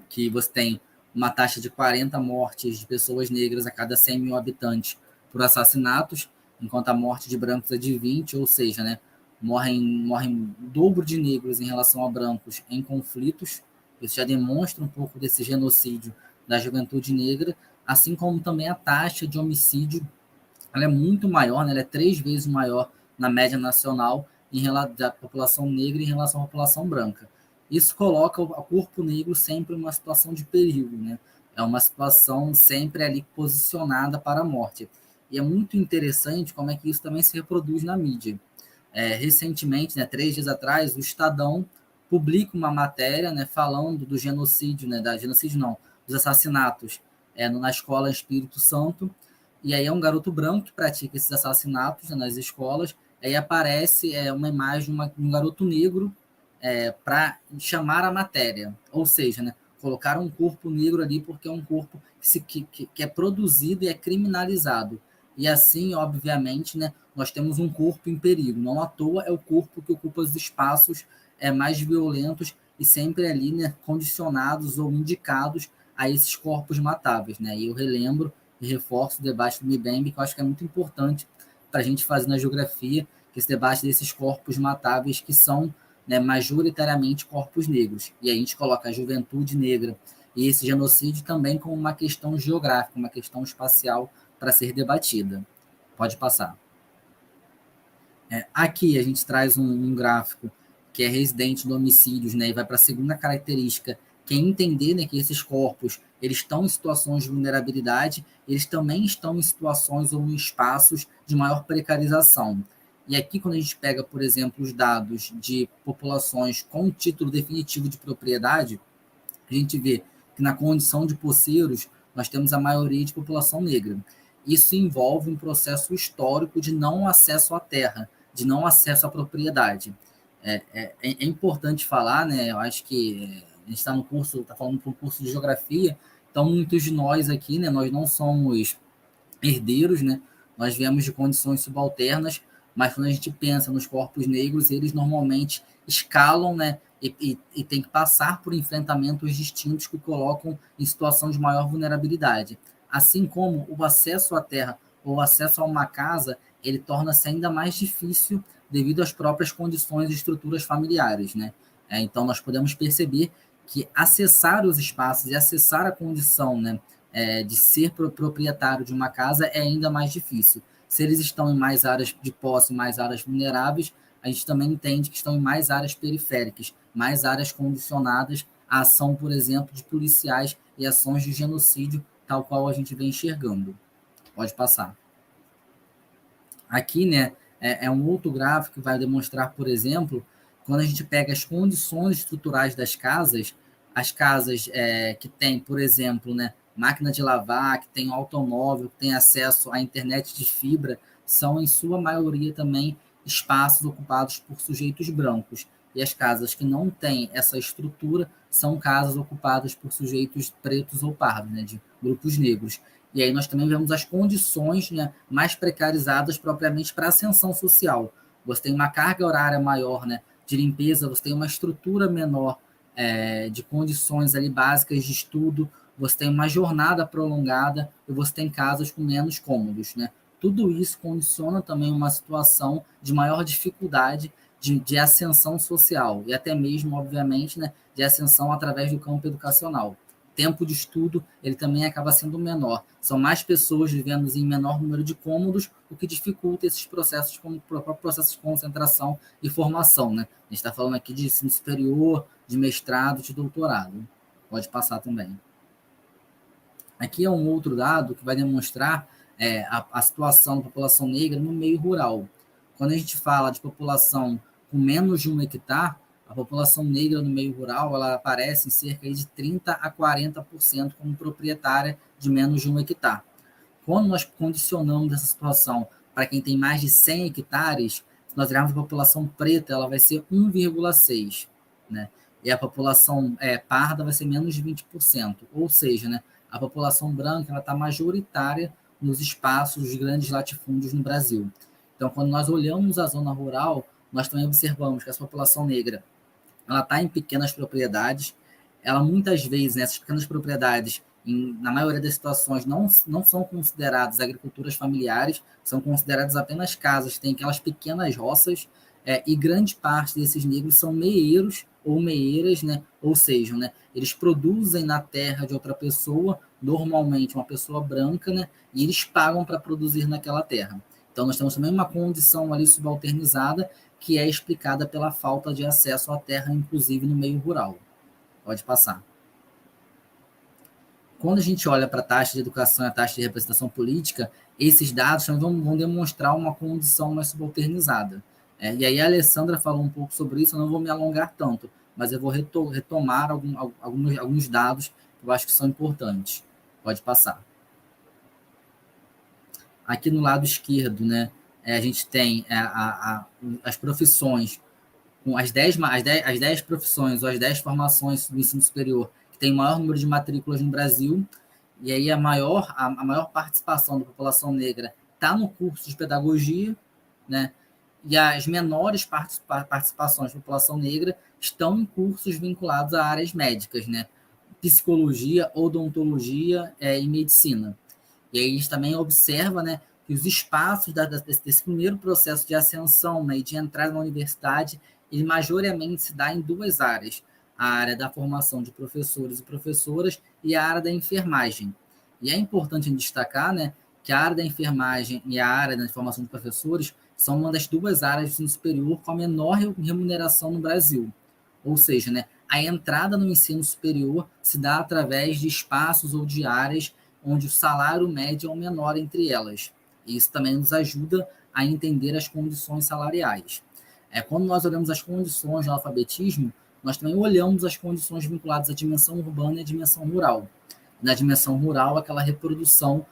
que você tem uma taxa de 40 mortes de pessoas negras a cada 100 mil habitantes por assassinatos, enquanto a morte de brancos é de 20, ou seja, né, morrem o dobro de negros em relação a brancos em conflitos. Isso já demonstra um pouco desse genocídio da juventude negra, assim como também a taxa de homicídio, ela é muito maior, né, ela é 3 vezes maior na média nacional da população negra em relação à população branca. Isso coloca o corpo negro sempre em uma situação de perigo, né? É uma situação sempre ali posicionada para a morte. E é muito interessante como é que isso também se reproduz na mídia. Recentemente, né, 3 dias atrás, o Estadão publica uma matéria, né, falando do genocídio, né, dos assassinatos na escola Espírito Santo. E aí é um garoto branco que pratica esses assassinatos, né, nas escolas. Aí aparece uma imagem de um garoto negro para chamar a matéria. Ou seja, né, colocar um corpo negro ali porque é um corpo que é produzido e é criminalizado. E assim, obviamente, né, nós temos um corpo em perigo. Não à toa é o corpo que ocupa os espaços mais violentos e sempre ali, né, condicionados ou indicados a esses corpos matáveis. Né? E eu relembro e reforço o debate do MIBEMB, que eu acho que é muito importante para a gente fazer na geografia, que esse debate desses corpos matáveis que são, né, majoritariamente corpos negros. E a gente coloca a juventude negra e esse genocídio também como uma questão geográfica, uma questão espacial para ser debatida. Pode passar. Aqui a gente traz um gráfico que é residente do homicídios, né, e vai para a segunda característica, que é entender, né, que esses corpos eles estão em situações de vulnerabilidade, eles também estão em situações ou em espaços de maior precarização. E aqui, quando a gente pega, por exemplo, os dados de populações com título definitivo de propriedade, a gente vê que na condição de poceiros, nós temos a maioria de população negra. Isso envolve um processo histórico de não acesso à terra, de não acesso à propriedade. É importante falar, né? Eu acho que a gente está no curso, está falando para um curso de geografia, então muitos de nós aqui, né? Nós não somos herdeiros, né? Nós viemos de condições subalternas, mas quando a gente pensa nos corpos negros, eles normalmente escalam, né? E tem que passar por enfrentamentos distintos que colocam em situação de maior vulnerabilidade. Assim como o acesso à terra ou o acesso a uma casa, ele torna-se ainda mais difícil devido às próprias condições e estruturas familiares, né? Então, nós podemos perceber que acessar os espaços e acessar a condição, né, de ser proprietário de uma casa é ainda mais difícil. Se eles estão em mais áreas de posse, mais áreas vulneráveis, a gente também entende que estão em mais áreas periféricas, mais áreas condicionadas à ação, por exemplo, de policiais e ações de genocídio, tal qual a gente vem enxergando. Pode passar. Aqui, né, é um outro gráfico que vai demonstrar, por exemplo, quando a gente pega as condições estruturais das casas, as casas que têm, por exemplo, né, máquina de lavar, que tem automóvel, que tem acesso à internet de fibra, são, em sua maioria, também espaços ocupados por sujeitos brancos. E as casas que não têm essa estrutura são casas ocupadas por sujeitos pretos ou pardos, né, de grupos negros. E aí nós também vemos as condições, né, mais precarizadas propriamente para a ascensão social. Você tem uma carga horária maior, né, de limpeza, você tem uma estrutura menor de condições ali básicas de estudo, você tem uma jornada prolongada e você tem casas com menos cômodos, né? Tudo isso condiciona também uma situação de maior dificuldade de ascensão social e até mesmo, obviamente, né, de ascensão através do campo educacional. Tempo de estudo ele também acaba sendo menor. São mais pessoas vivendo em menor número de cômodos, o que dificulta esses processos, como processos de concentração e formação, né? A gente está falando aqui de ensino superior, de mestrado, de doutorado. Pode passar também. Aqui é um outro dado que vai demonstrar a situação da população negra no meio rural. Quando a gente fala de população com menos de 1 hectare, a população negra no meio rural ela aparece em cerca de 30% a 40% como proprietária de menos de 1 hectare. Quando nós condicionamos essa situação para quem tem mais de 100 hectares, se nós olharmos a população preta, ela vai ser 1,6%, né? E a população parda vai ser menos de 20%. Ou seja, né, a população branca está majoritária nos espaços de grandes latifúndios no Brasil. Então, quando nós olhamos a zona rural, nós também observamos que essa população negra ela está em pequenas propriedades, ela muitas vezes, nessas pequenas propriedades, na maioria das situações, não são consideradas agriculturas familiares, são consideradas apenas casas, tem aquelas pequenas roças, e grande parte desses negros são meeiros ou meeiras, né? Ou seja, né, eles produzem na terra de outra pessoa, normalmente uma pessoa branca, né, e eles pagam para produzir naquela terra. Então, nós temos também uma condição ali subalternizada que é explicada pela falta de acesso à terra, inclusive no meio rural. Pode passar. Quando a gente olha para a taxa de educação e a taxa de representação política, esses dados vão demonstrar uma condição mais subalternizada. E aí a Alessandra falou um pouco sobre isso, eu não vou me alongar tanto, mas eu vou retomar alguns dados que eu acho que são importantes. Pode passar. Aqui no lado esquerdo, né, a gente tem as profissões, com as 10 profissões ou as 10 formações do ensino superior que tem o maior número de matrículas no Brasil, e aí a maior participação da população negra está no curso de pedagogia, né, e as menores participações da população negra estão em cursos vinculados a áreas médicas, né, psicologia, odontologia e medicina. E aí a gente também observa, né, que os espaços desse primeiro processo de ascensão, né, e de entrada na universidade, ele majoritariamente se dá em duas áreas, a área da formação de professores e professoras e a área da enfermagem. E é importante destacar, né, que a área da enfermagem e a área da formação de professores são uma das duas áreas de ensino superior com a menor remuneração no Brasil. Ou seja, né, a entrada no ensino superior se dá através de espaços ou de áreas onde o salário médio é o menor entre elas. E isso também nos ajuda a entender as condições salariais. Quando nós olhamos as condições do alfabetismo, nós também olhamos as condições vinculadas à dimensão urbana e à dimensão rural. Na dimensão rural, aquela reprodução,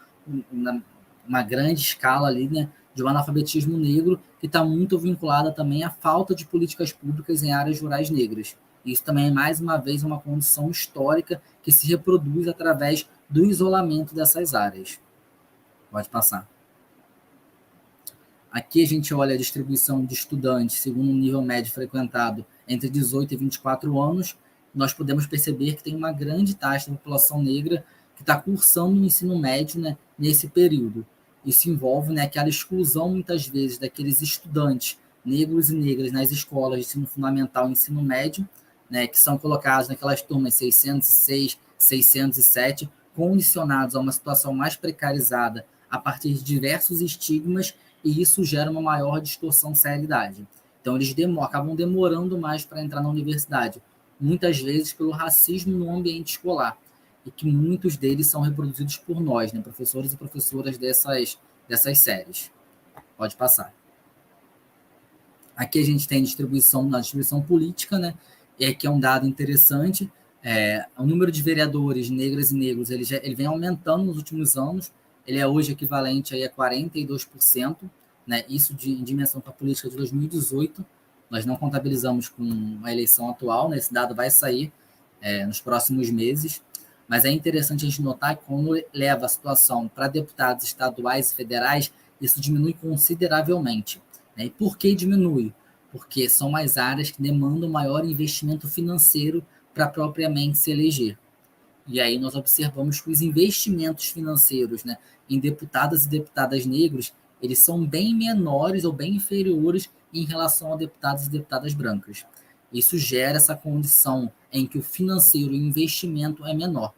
uma grande escala ali, né, de um analfabetismo negro que está muito vinculada também à falta de políticas públicas em áreas rurais negras. Isso também é, mais uma vez, uma condição histórica que se reproduz através do isolamento dessas áreas. Pode passar. Aqui a gente olha a distribuição de estudantes segundo o nível médio frequentado entre 18 e 24 anos. Nós podemos perceber que tem uma grande taxa da população negra que está cursando o ensino médio, né, nesse período. Isso envolve, né, aquela exclusão, muitas vezes, daqueles estudantes negros e negras nas escolas de ensino fundamental e ensino médio, né, que são colocados naquelas turmas 606, 607, condicionados a uma situação mais precarizada a partir de diversos estigmas, e isso gera uma maior distorção de realidade. Então, eles acabam demorando mais para entrar na universidade, muitas vezes pelo racismo no ambiente escolar, e que muitos deles são reproduzidos por nós, né, professores e professoras dessas séries. Pode passar. Aqui a gente tem a distribuição política, né, que é um dado interessante. O número de vereadores negras e negros ele vem aumentando nos últimos anos, ele é hoje equivalente aí a 42%, né, isso em dimensão para a política de 2018, nós não contabilizamos com a eleição atual, né, esse dado vai sair nos próximos meses, mas é interessante a gente notar que quando leva a situação para deputados estaduais e federais, isso diminui consideravelmente. Né? E por que diminui? Porque são as áreas que demandam maior investimento financeiro para propriamente se eleger. E aí nós observamos que os investimentos financeiros, né, em deputados e deputadas negros, eles são bem menores ou bem inferiores em relação a deputados e deputadas brancas. Isso gera essa condição em que o financeiro e o investimento é menor.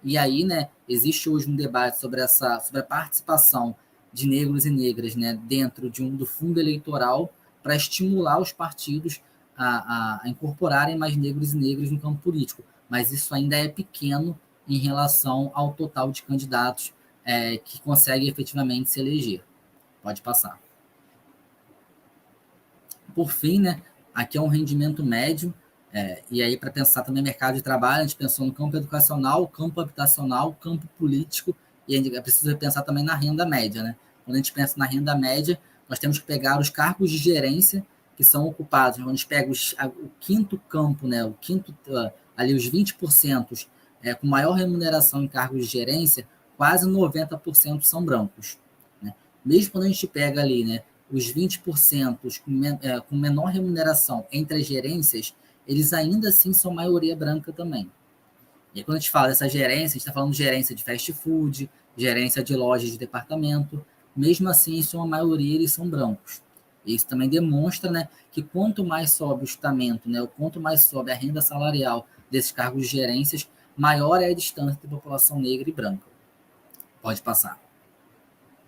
E aí, né, existe hoje um debate sobre a participação de negros e negras, né, dentro do fundo eleitoral para estimular os partidos a incorporarem mais negros e negras no campo político. Mas isso ainda é pequeno em relação ao total de candidatos que conseguem efetivamente se eleger. Pode passar. Por fim, né, aqui é um rendimento médio, e aí para pensar também mercado de trabalho, a gente pensou no campo educacional, campo habitacional, campo político, e a gente precisa pensar também na renda média. Né? Quando a gente pensa na renda média, nós temos que pegar os cargos de gerência que são ocupados. Quando a gente pega o quinto campo, né, ali os 20%, com maior remuneração em cargos de gerência, quase 90% são brancos. Né? Mesmo quando a gente pega ali, né, os 20% com menor remuneração entre as gerências, eles ainda assim são maioria branca também. E aí, quando a gente fala dessa gerência, a gente está falando de gerência de fast food, gerência de lojas de departamento, mesmo assim, em sua maioria, eles são brancos. Isso também demonstra, né, que quanto mais sobe o estamento, né, quanto mais sobe a renda salarial desses cargos de gerências, maior é a distância entre a população negra e branca. Pode passar.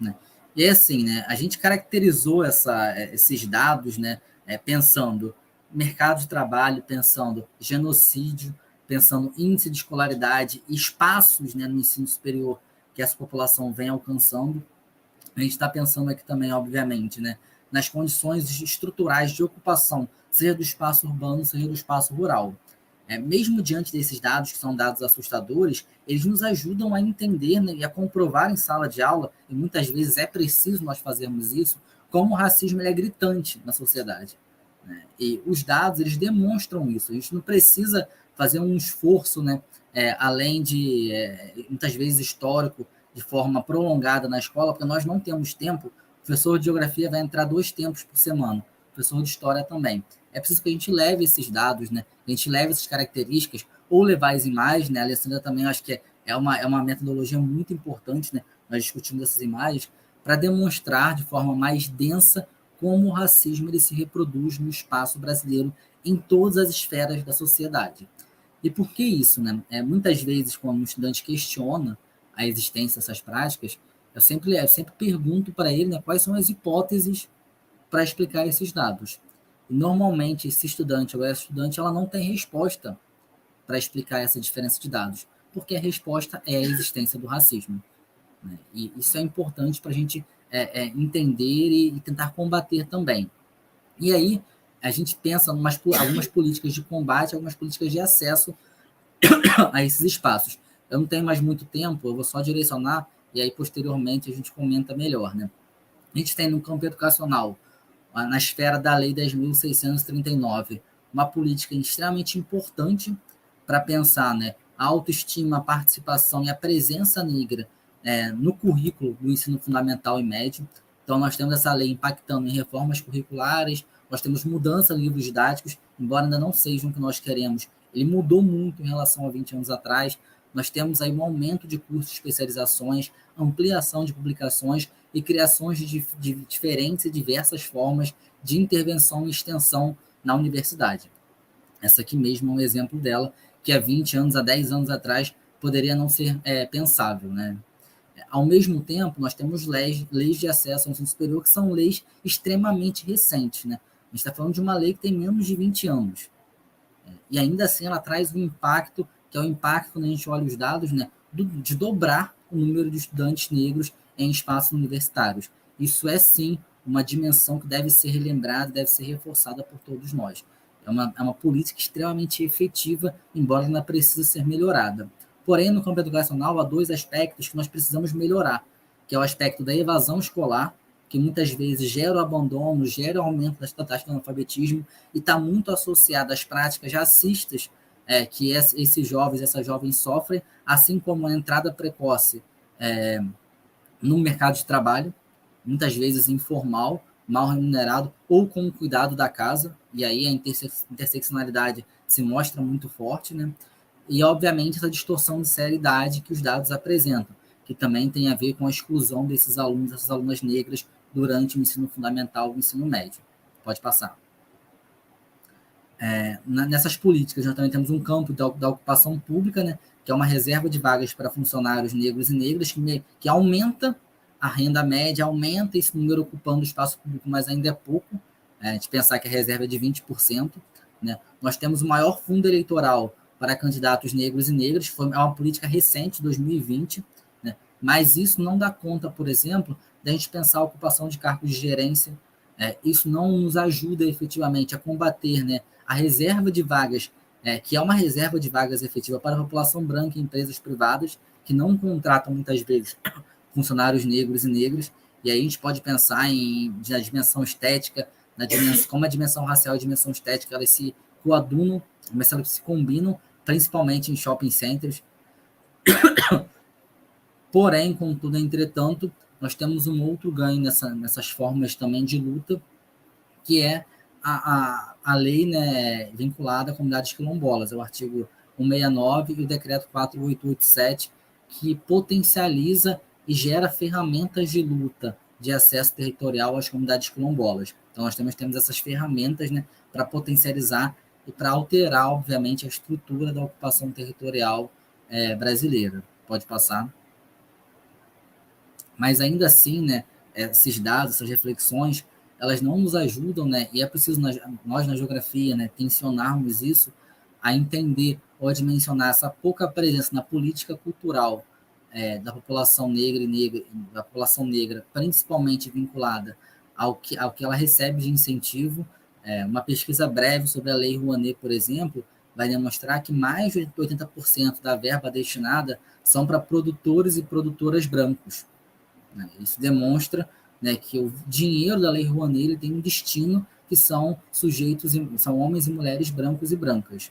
Né? E é assim, né, a gente caracterizou esses dados, né, pensando mercado de trabalho, pensando genocídio, pensando índice de escolaridade, espaços, né, no ensino superior que essa população vem alcançando. A gente está pensando aqui também, obviamente, né, nas condições estruturais de ocupação, seja do espaço urbano, seja do espaço rural. Mesmo diante desses dados, que são dados assustadores, eles nos ajudam a entender, né, e a comprovar em sala de aula, e muitas vezes é preciso nós fazermos isso, como o racismo é gritante na sociedade. Né? E os dados, eles demonstram isso. A gente não precisa fazer um esforço, né, além de, muitas vezes, histórico, de forma prolongada na escola, porque nós não temos tempo. O professor de geografia vai entrar 2 tempos por semana, o professor de história também. É preciso que a gente leve esses dados, né? A gente leve essas características, ou levar as imagens, né? A Alessandra também acho que é uma metodologia muito importante, né? Nós discutimos essas imagens, para demonstrar de forma mais densa como o racismo ele se reproduz no espaço brasileiro em todas as esferas da sociedade. E por que isso, né? Muitas vezes, quando um estudante questiona a existência dessas práticas, eu sempre pergunto para ele, né, quais são as hipóteses para explicar esses dados. E normalmente, esse estudante ou essa estudante, ela não tem resposta para explicar essa diferença de dados, porque a resposta é a existência do racismo. Né? E isso é importante para a gente entender e tentar combater também. E aí, a gente pensa em algumas políticas de combate, algumas políticas de acesso a esses espaços. Eu não tenho mais muito tempo, eu vou só direcionar, e aí, posteriormente, a gente comenta melhor. Né? A gente tem no campo educacional, na esfera da Lei 10.639, uma política extremamente importante para pensar, né, a autoestima, a participação e a presença negra no currículo do ensino fundamental e médio. Então, nós temos essa lei impactando em reformas curriculares, nós temos mudança de livros didáticos, embora ainda não sejam o que nós queremos. Ele mudou muito em relação a 20 anos atrás. Nós temos aí um aumento de cursos de especializações, ampliação de publicações e criações de diferentes e diversas formas de intervenção e extensão na universidade. Essa aqui mesmo é um exemplo dela, que há 20 anos, há 10 anos atrás, poderia não ser pensável. Né? Ao mesmo tempo, nós temos leis de acesso ao ensino superior que são leis extremamente recentes. Né? A gente está falando de uma lei que tem menos de 20 anos. E ainda assim ela traz um impacto, que é o impacto, quando a gente olha os dados, né, de dobrar o número de estudantes negros em espaços universitários. Isso é, sim, uma dimensão que deve ser relembrada, deve ser reforçada por todos nós. É uma política extremamente efetiva, embora ainda precise ser melhorada. Porém, no campo educacional, há 2 aspectos que nós precisamos melhorar, que é o aspecto da evasão escolar, que muitas vezes gera o abandono, gera o aumento da taxa de analfabetismo e está muito associado às práticas racistas que esses jovens, essas jovens sofrem, assim como a entrada precoce no mercado de trabalho, muitas vezes informal, mal remunerado ou com o cuidado da casa, e aí a interseccionalidade se mostra muito forte, né? E, obviamente, essa distorção de seriedade que os dados apresentam, que também tem a ver com a exclusão desses alunos, dessas alunas negras, durante o ensino fundamental e o ensino médio. Pode passar. Nessas políticas, nós também temos um campo da ocupação pública, né, que é uma reserva de vagas para funcionários negros e negras, que aumenta a renda média, aumenta esse número ocupando o espaço público, mas ainda é pouco, a gente pensar que a reserva é de 20%. Né? Nós temos o maior fundo eleitoral para candidatos negros e negras, é uma política recente, 2020, né? Mas isso não dá conta, por exemplo, da gente pensar a ocupação de cargos de gerência. Isso não nos ajuda efetivamente a combater, né, a reserva de vagas, que é uma reserva de vagas efetiva para a população branca em empresas privadas, que não contratam muitas vezes funcionários negros e negras, e aí a gente pode pensar na dimensão estética, como a dimensão racial e a dimensão estética, elas se coadunam, mas elas se combinam, principalmente em shopping centers. Porém, contudo, entretanto, nós temos um outro ganho nessas formas também de luta, que é a lei, né, vinculada a comunidades quilombolas, é o artigo 169 e o decreto 4887, que potencializa e gera ferramentas de luta de acesso territorial às comunidades quilombolas. Então, nós temos essas ferramentas, né, para potencializar e para alterar, obviamente, a estrutura da ocupação territorial brasileira. Pode passar. Mas, ainda assim, né, esses dados, essas reflexões, elas não nos ajudam, né, e é preciso nós, na geografia, né, tensionarmos isso, a entender ou a dimensionar essa pouca presença na política cultural da população negra, principalmente vinculada ao que ela recebe de incentivo. Uma pesquisa breve sobre a Lei Rouanet, por exemplo, vai demonstrar que mais de 80% da verba destinada são para produtores e produtoras brancos. Né? Isso demonstra, né, que o dinheiro da Lei Rouanet ele tem um destino que são são homens e mulheres brancos e brancas.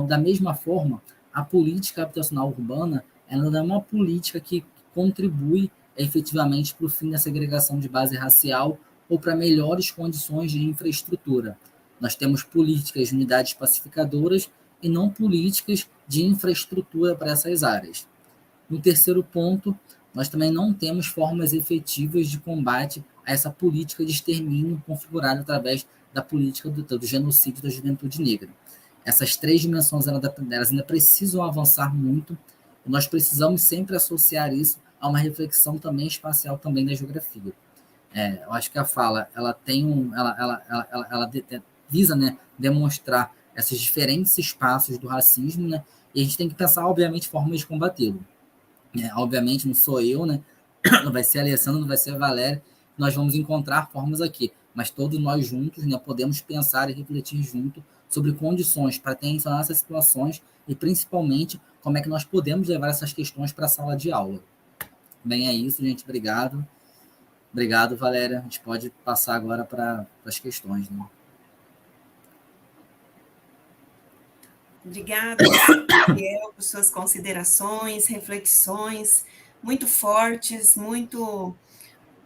Da mesma forma, a política habitacional urbana ela não é uma política que contribui efetivamente para o fim da segregação de base racial ou para melhores condições de infraestrutura. Nós temos políticas de unidades pacificadoras e não políticas de infraestrutura para essas áreas. No terceiro ponto, nós também não temos formas efetivas de combate a essa política de extermínio configurada através da política do genocídio da juventude negra. Essas três dimensões elas ainda precisam avançar muito, e nós precisamos sempre associar isso a uma reflexão também espacial também da geografia. Eu acho que a fala ela visa, né, demonstrar esses diferentes espaços do racismo, né, e a gente tem que pensar, obviamente, formas de combatê-lo. Obviamente, não sou eu, né, não vai ser a Alessandra, não vai ser a Valéria, nós vamos encontrar formas aqui, mas todos nós juntos, né, podemos pensar e refletir junto sobre condições para tensionar essas situações e, principalmente, como é que nós podemos levar essas questões para a sala de aula. Bem, é isso, gente. Obrigado. Obrigado, Valéria. A gente pode passar agora para as questões. Né? Obrigada, Gabriel, por suas considerações, reflexões muito fortes, muito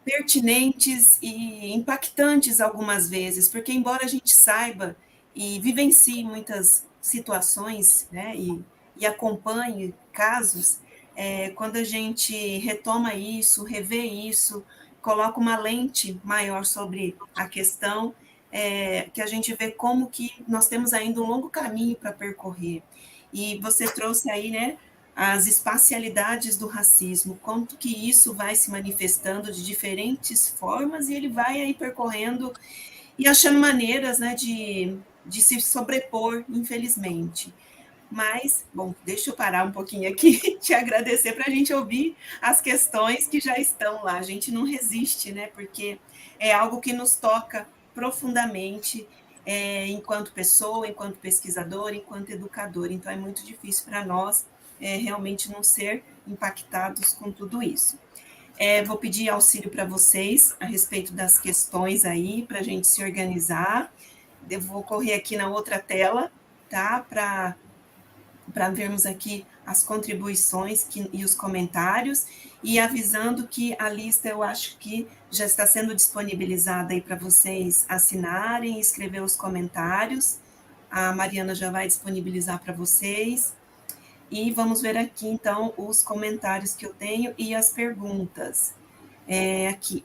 pertinentes e impactantes algumas vezes, porque embora a gente saiba e vivencie muitas situações, né, e acompanhe casos, quando a gente retoma isso, revê isso, coloca uma lente maior sobre a questão, que a gente vê como que nós temos ainda um longo caminho para percorrer. E você trouxe aí, né, as espacialidades do racismo, quanto que isso vai se manifestando de diferentes formas e ele vai aí percorrendo e achando maneiras, né, de se sobrepor, infelizmente. Mas, bom, deixa eu parar um pouquinho aqui e te agradecer para a gente ouvir as questões que já estão lá. A gente não resiste, né, porque é algo que nos toca profundamente enquanto pessoa, enquanto pesquisador, enquanto educador. Então, é muito difícil para nós realmente não ser impactados com tudo isso. Vou pedir auxílio para vocês a respeito das questões aí, para a gente se organizar. Eu vou correr aqui na outra tela, tá? Para para vermos aqui as contribuições e os comentários, e avisando que a lista eu acho que já está sendo disponibilizada aí para vocês assinarem e escrever os comentários. A Mariana já vai disponibilizar para vocês. E vamos ver aqui, então, os comentários que eu tenho e as perguntas. Aqui.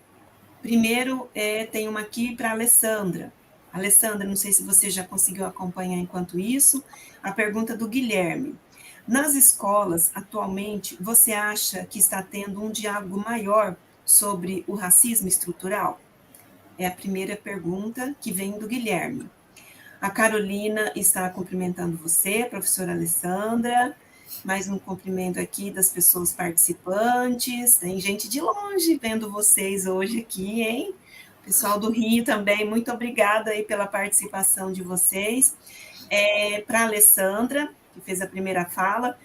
Primeiro, tem uma aqui para a Alessandra. Alessandra, não sei se você já conseguiu acompanhar enquanto isso, a pergunta do Guilherme. Nas escolas, atualmente, você acha que está tendo um diálogo maior sobre o racismo estrutural? É a primeira pergunta que vem do Guilherme. A Carolina está cumprimentando você, professora Alessandra. Mais um cumprimento aqui das pessoas participantes. Tem gente de longe vendo vocês hoje aqui, hein? Pessoal do Rio também, muito obrigada aí pela participação de vocês. Para a Alessandra, que fez a primeira fala,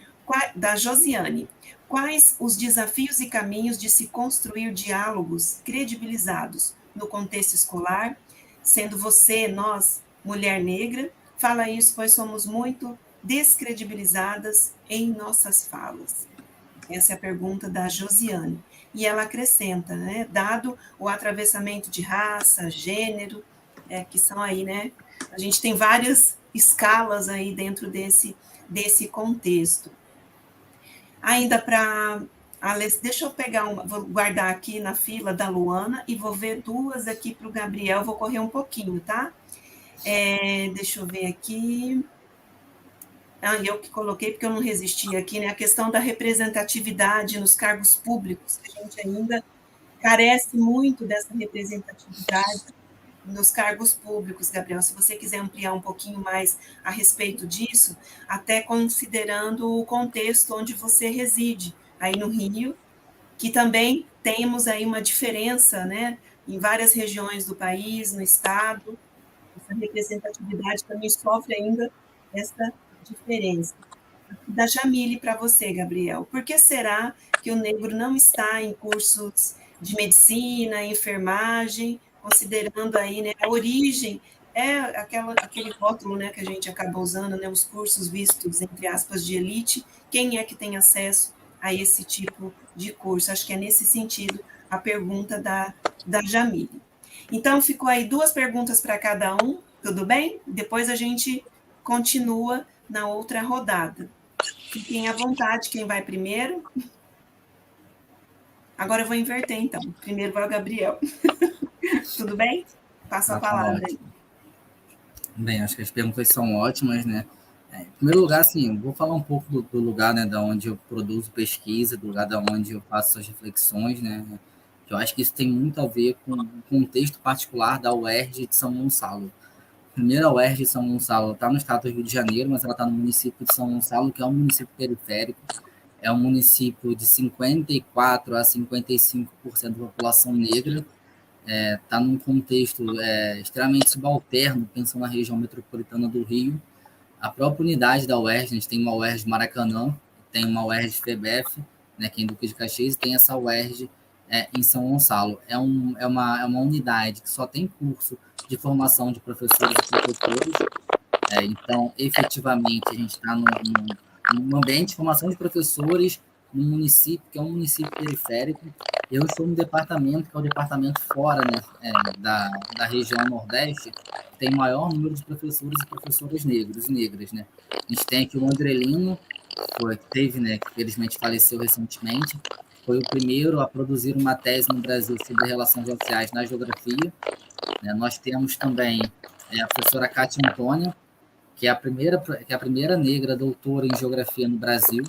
da Josiane. Quais os desafios e caminhos de se construir diálogos credibilizados no contexto escolar, sendo você, nós, mulher negra, fala isso, pois somos muito descredibilizadas em nossas falas. Essa é a pergunta da Josiane. E ela acrescenta, né, dado o atravessamento de raça, gênero, que são aí, né, a gente tem várias escalas aí dentro desse contexto. Ainda para... Deixa eu pegar uma, vou guardar aqui na fila da Luana e vou ver duas aqui para o Gabriel, vou correr um pouquinho, tá? Deixa eu ver aqui. Eu que coloquei, porque eu não resisti aqui, né? A questão da representatividade nos cargos públicos, que a gente ainda carece muito dessa representatividade nos cargos públicos, Gabriel. Se você quiser ampliar um pouquinho mais a respeito disso, até considerando o contexto onde você reside, aí no Rio, que também temos aí uma diferença, né? Em várias regiões do país, no estado, essa representatividade também sofre ainda essa diferença. Da Jamile para você, Gabriel. Por que será que o negro não está em cursos de medicina, enfermagem, considerando aí, né, a origem, aquele rótulo, né, que a gente acaba usando, né, os cursos vistos, entre aspas, de elite, quem é que tem acesso a esse tipo de curso? Acho que é nesse sentido a pergunta da Jamile. Então, ficou aí duas perguntas para cada um, tudo bem? Depois a gente continua na outra rodada. Fiquem à vontade, quem vai primeiro. Agora eu vou inverter, então. Primeiro vai o Gabriel. Tudo bem? Passo a palavra aí. Bem, acho que as perguntas são ótimas, né? Em primeiro lugar, assim, vou falar um pouco do lugar, né, da onde eu produzo pesquisa, do lugar da onde eu faço as reflexões, né? Eu acho que isso tem muito a ver com o contexto particular da UERJ de São Gonçalo. Primeiro, a UERJ de São Gonçalo está no estado do Rio de Janeiro, mas ela está no município de São Gonçalo, que é um município periférico, é um município de 54% a 55% da população negra, está num contexto extremamente subalterno, pensando na região metropolitana do Rio. A própria unidade da UERJ, a gente tem uma UERJ Maracanã, tem uma UERJ FEBEF, né, que é em Duque de Caxias, e tem essa UERJ em São Gonçalo. É uma unidade que só tem curso de formação de professores e professoras. Então, efetivamente, a gente está num ambiente de formação de professores num município que é um município periférico. Eu estou no departamento, que é o departamento fora, né, da região Nordeste, que tem maior número de professores e professoras negros e negras. Né? A gente tem aqui o Andrelino, que teve, né, que felizmente faleceu recentemente, foi o primeiro a produzir uma tese no Brasil sobre relações raciais na geografia. Nós temos também a professora Cátia Antônia, que é a primeira negra doutora em geografia no Brasil,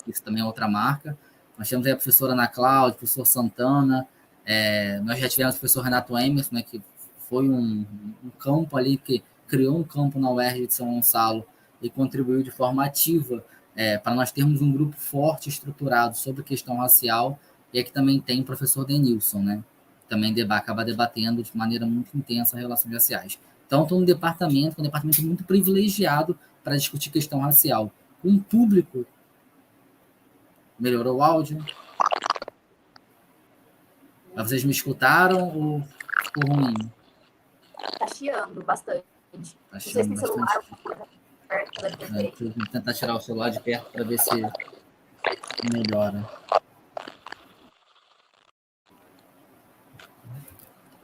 isso também é outra marca. Nós temos aí a professora Ana Cláudia, o professor Santana, nós já tivemos o professor Renato Emerson, né, que foi um campo ali, que criou um campo na UERJ de São Gonçalo e contribuiu de forma ativa para nós termos um grupo forte, estruturado sobre questão racial, e aqui também tem o professor Denilson, né, também acaba debatendo de maneira muito intensa relações raciais. Então, estou num departamento, que é um departamento muito privilegiado para discutir questão racial. Com público. Melhorou o áudio? Vocês me escutaram ou ficou ruim? Está chiando bastante. Está chiando bastante. Deixa eu tentar tirar o celular de perto para ver se melhora.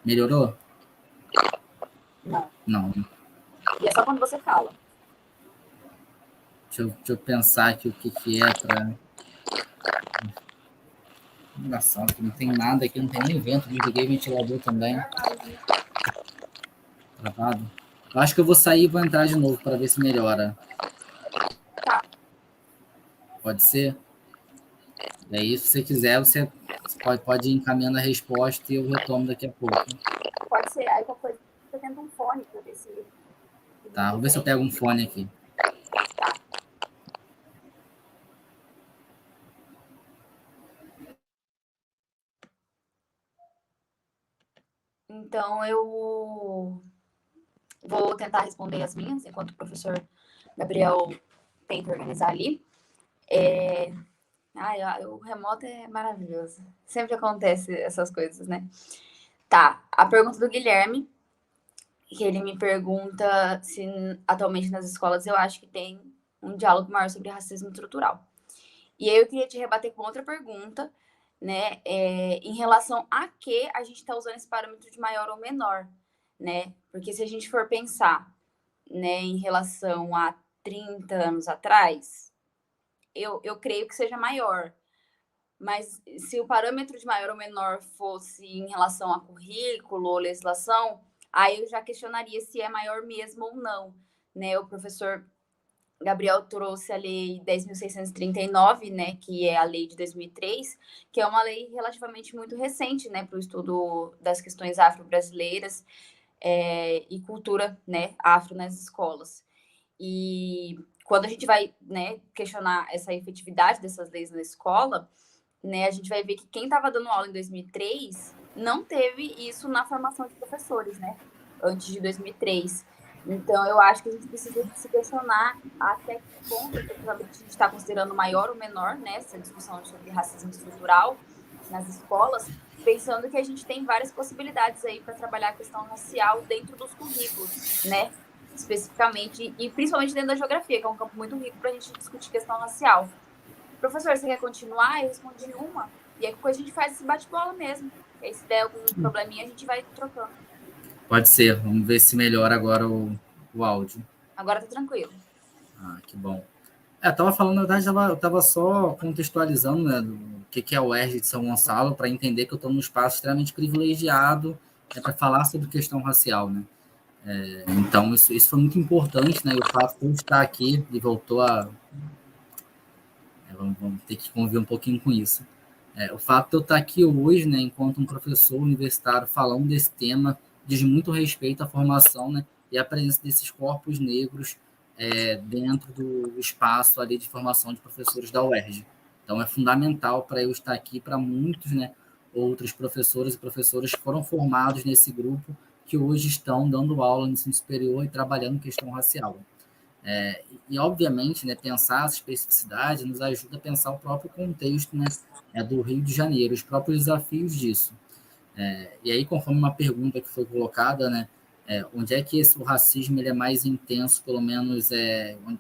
Melhorou? Não. Não. E é só quando você fala. Deixa eu pensar aqui o que é para... Engraçado, que não tem nada aqui, não tem nem vento. Desliguei o ventilador também. Travado. Eu acho que eu vou sair e vou entrar de novo para ver se melhora. Tá. Pode ser? E aí, se você quiser, você pode ir encaminhando a resposta e eu retomo daqui a pouco. Pode ser. Aí qualquer coisa, você tenta um fone para ver se... Tá, vou ver se eu pego um fone aqui. Tá. Então, eu vou tentar responder as minhas, enquanto o professor Gabriel tenta organizar ali. O remoto é maravilhoso. Sempre acontece essas coisas, né? Tá, a pergunta do Guilherme, que ele me pergunta se atualmente nas escolas eu acho que tem um diálogo maior sobre racismo estrutural. E aí eu queria te rebater com outra pergunta, né? Em relação a que a gente está usando esse parâmetro de maior ou menor, né? Porque se a gente for pensar, né, em relação a 30 anos atrás, eu creio que seja maior. Mas se o parâmetro de maior ou menor fosse em relação a currículo ou legislação, aí eu já questionaria se é maior mesmo ou não, né? O professor Gabriel trouxe a Lei 10.639, né, que é a lei de 2003, que é uma lei relativamente muito recente, né, para o estudo das questões afro-brasileiras e cultura, né, afro nas escolas. E quando a gente vai, né, questionar essa efetividade dessas leis na escola, né, a gente vai ver que quem estava dando aula em 2003 não teve isso na formação de professores, né, antes de 2003. Então, eu acho que a gente precisa se questionar até que ponto a gente está considerando maior ou menor, né, essa discussão sobre racismo estrutural nas escolas, pensando que a gente tem várias possibilidades aí para trabalhar a questão racial dentro dos currículos, né, especificamente, e principalmente dentro da geografia, que é um campo muito rico para a gente discutir questão racial. Professor, você quer continuar? Eu respondi uma. E aí depois a gente faz esse bate-bola mesmo. E aí, se der algum probleminha, a gente vai trocando. Pode ser. Vamos ver se melhora agora o áudio. Agora tá tranquilo. Ah, que bom. Eu tava falando, na verdade, eu tava só contextualizando, né, o que é o UERJ de São Gonçalo, para entender que eu estou num espaço extremamente privilegiado para falar sobre questão racial, né? Então, isso foi muito importante, né? E o fato de eu estar aqui e voltou a... Vamos ter que conviver um pouquinho com isso. O fato de eu estar aqui hoje, né, enquanto um professor universitário falando desse tema, diz muito respeito à formação, né, e à presença desses corpos negros dentro do espaço ali de formação de professores da UERJ. Então, é fundamental para eu estar aqui, para muitos, né, outros professores e professoras que foram formados nesse grupo, que hoje estão dando aula no ensino superior e trabalhando questão racial. E, obviamente, né, pensar essa especificidade nos ajuda a pensar o próprio contexto, né, do Rio de Janeiro, os próprios desafios disso. E aí, conforme uma pergunta que foi colocada, né, onde é que o racismo ele é mais intenso, pelo menos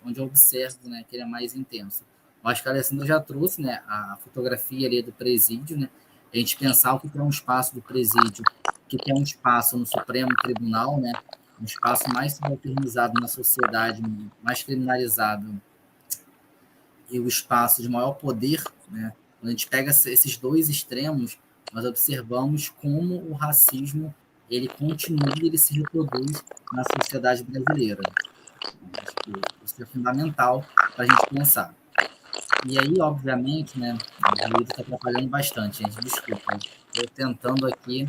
onde eu observo, né, que ele é mais intenso. Eu acho que a Alessandra já trouxe, né, a fotografia ali do presídio, né, a gente pensar o que é um espaço do presídio, o que é um espaço no Supremo Tribunal, né, um espaço mais subalternizado na sociedade, mais criminalizado, e o espaço de maior poder, né? Quando a gente pega esses dois extremos, nós observamos como o racismo ele continua e ele se reproduz na sociedade brasileira. Isso é fundamental para a gente pensar. E aí, obviamente, né, o ruído está atrapalhando bastante, gente, desculpa. Estou tentando aqui...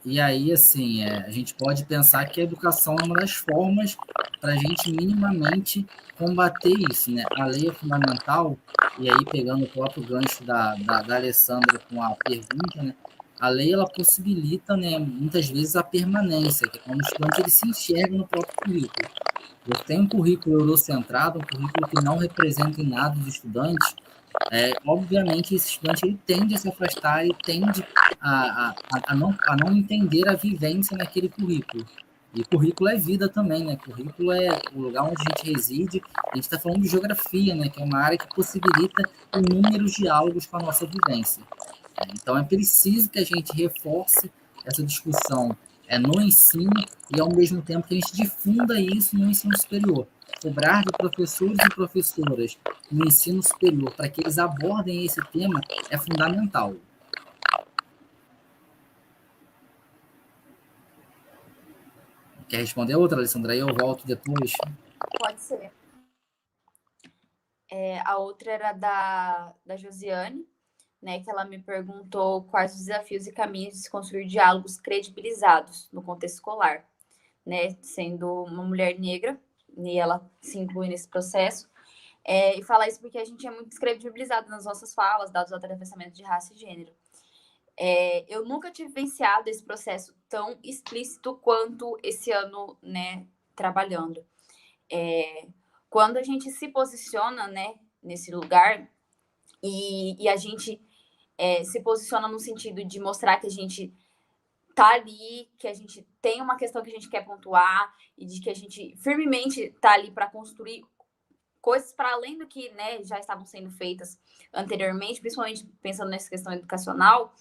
E aí, assim, a gente pode pensar que a educação é uma das formas para a gente minimamente combater isso, né? A lei é fundamental, e aí pegando o próprio gancho da Alessandra com a pergunta, né? A lei, ela possibilita, né, muitas vezes a permanência, que é quando o estudante ele se enxerga no próprio currículo. Você tem um currículo eurocentrado, um currículo que não representa em nada os estudantes, obviamente esse estudante ele tende a se afastar, ele tende a não entender a vivência naquele currículo. E currículo é vida também, né? Currículo é o lugar onde a gente reside. A gente está falando de geografia, né? Que é uma área que possibilita inúmeros diálogos com a nossa vivência. Então, é preciso que a gente reforce essa discussão no ensino e, ao mesmo tempo, que a gente difunda isso no ensino superior. Cobrar de professores e professoras no ensino superior para que eles abordem esse tema é fundamental. Quer responder outra, Alessandra? Aí eu volto depois. Pode ser. A outra era da Josiane, né, que ela me perguntou quais os desafios e caminhos de se construir diálogos credibilizados no contexto escolar, né, sendo uma mulher negra, e ela se inclui nesse processo, e falar isso porque a gente é muito descredibilizado nas nossas falas, dados o atravessamento de raça e gênero. Eu nunca tive vivenciado esse processo tão explícito quanto esse ano, né, trabalhando. Quando a gente se posiciona, né, nesse lugar e a gente se posiciona no sentido de mostrar que a gente tá ali, que a gente tem uma questão que a gente quer pontuar e de que a gente firmemente tá ali para construir coisas para além do que, né, já estavam sendo feitas anteriormente, principalmente pensando nessa questão educacional,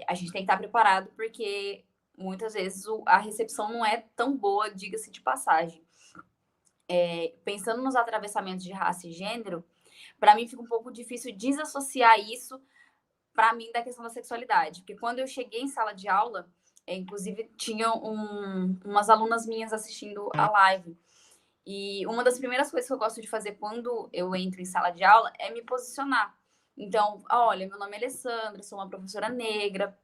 a gente tem que estar preparado, porque muitas vezes a recepção não é tão boa, diga-se de passagem. Pensando nos atravessamentos de raça e gênero, para mim fica um pouco difícil desassociar isso, para mim, da questão da sexualidade. Porque quando eu cheguei em sala de aula, inclusive tinha umas alunas minhas assistindo a live. E uma das primeiras coisas que eu gosto de fazer quando eu entro em sala de aula é me posicionar. Então, olha, meu nome é Alessandra, sou uma professora negra,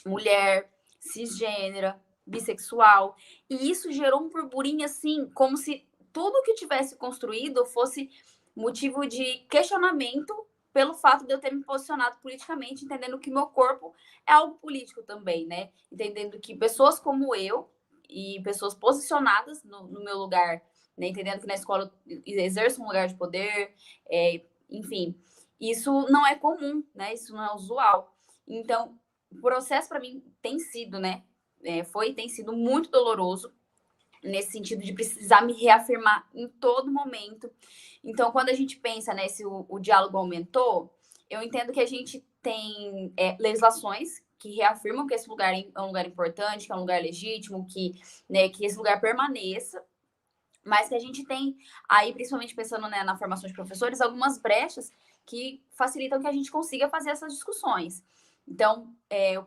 mulher, cisgênera, bissexual. E isso gerou um burburinho, assim, como se tudo que tivesse construído fosse motivo de questionamento pelo fato de eu ter me posicionado politicamente, entendendo que meu corpo é algo político também, né? Entendendo que pessoas como eu e pessoas posicionadas no meu lugar, né? Entendendo que na escola eu exerço um lugar de poder, enfim, isso não é comum, né? Isso não é usual. Então, o processo para mim tem sido, né? Tem sido muito doloroso, nesse sentido de precisar me reafirmar em todo momento. Então, quando a gente pensa, né, se o diálogo aumentou, eu entendo que a gente tem legislações que reafirmam que esse lugar é um lugar importante, que é um lugar legítimo, que esse lugar permaneça, mas que a gente tem aí, principalmente pensando, né, na formação de professores, algumas brechas que facilitam que a gente consiga fazer essas discussões. Então, eu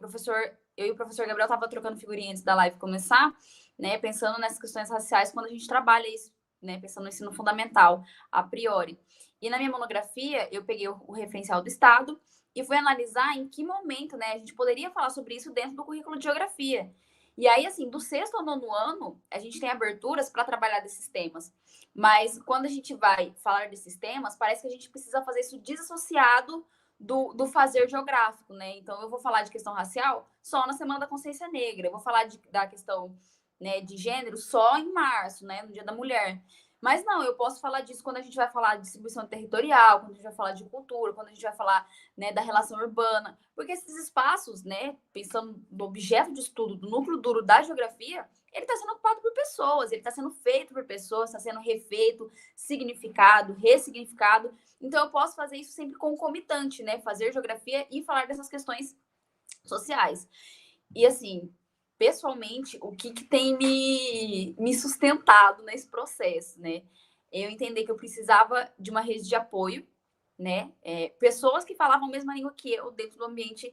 e o professor Gabriel tava trocando figurinha antes da live começar, né, pensando nessas questões raciais quando a gente trabalha isso, né, pensando no ensino fundamental, a priori. E na minha monografia, eu peguei o referencial do Estado e fui analisar em que momento, né, a gente poderia falar sobre isso dentro do currículo de geografia. E aí, assim, do 6º ao 9º ano, a gente tem aberturas para trabalhar desses temas. Mas quando a gente vai falar desses temas, parece que a gente precisa fazer isso desassociado do fazer geográfico, né? Então, eu vou falar de questão racial só na Semana da Consciência Negra. Eu vou falar da questão, né, de gênero só em março, né, no Dia da Mulher. Mas não, eu posso falar disso quando a gente vai falar de distribuição territorial, quando a gente vai falar de cultura, quando a gente vai falar, né, da relação urbana, porque esses espaços, né, pensando no objeto de estudo, do núcleo duro da geografia, ele está sendo ocupado por pessoas, ele está sendo feito por pessoas, está sendo refeito, significado, ressignificado. Então, eu posso fazer isso sempre concomitante, né, fazer geografia e falar dessas questões sociais. E, assim, pessoalmente, o que tem me sustentado nesse processo, né? Eu entendi que eu precisava de uma rede de apoio, né? Pessoas que falavam a mesma língua que eu dentro do ambiente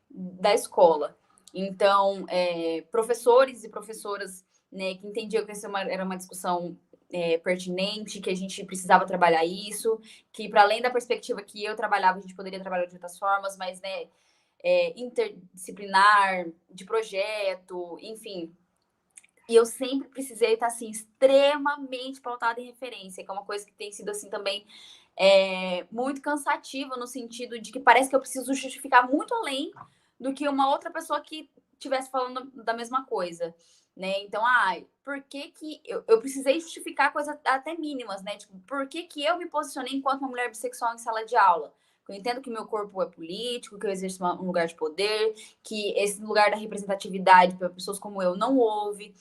da escola. Então, professores e professoras, né, que entendiam que essa era uma discussão pertinente, que a gente precisava trabalhar isso, que para além da perspectiva que eu trabalhava, a gente poderia trabalhar de outras formas, mas, né, interdisciplinar, de projeto, enfim. E eu sempre precisei estar, assim, extremamente pautada em referência, que é uma coisa que tem sido, assim, também muito cansativa, no sentido de que parece que eu preciso justificar muito além do que uma outra pessoa que estivesse falando da mesma coisa, né? Então, por que eu precisei justificar coisas até mínimas, né? Tipo, por que eu me posicionei enquanto uma mulher bissexual em sala de aula? Eu entendo que meu corpo é político, que eu exerço um lugar de poder, que esse lugar da representatividade para pessoas como eu não houve,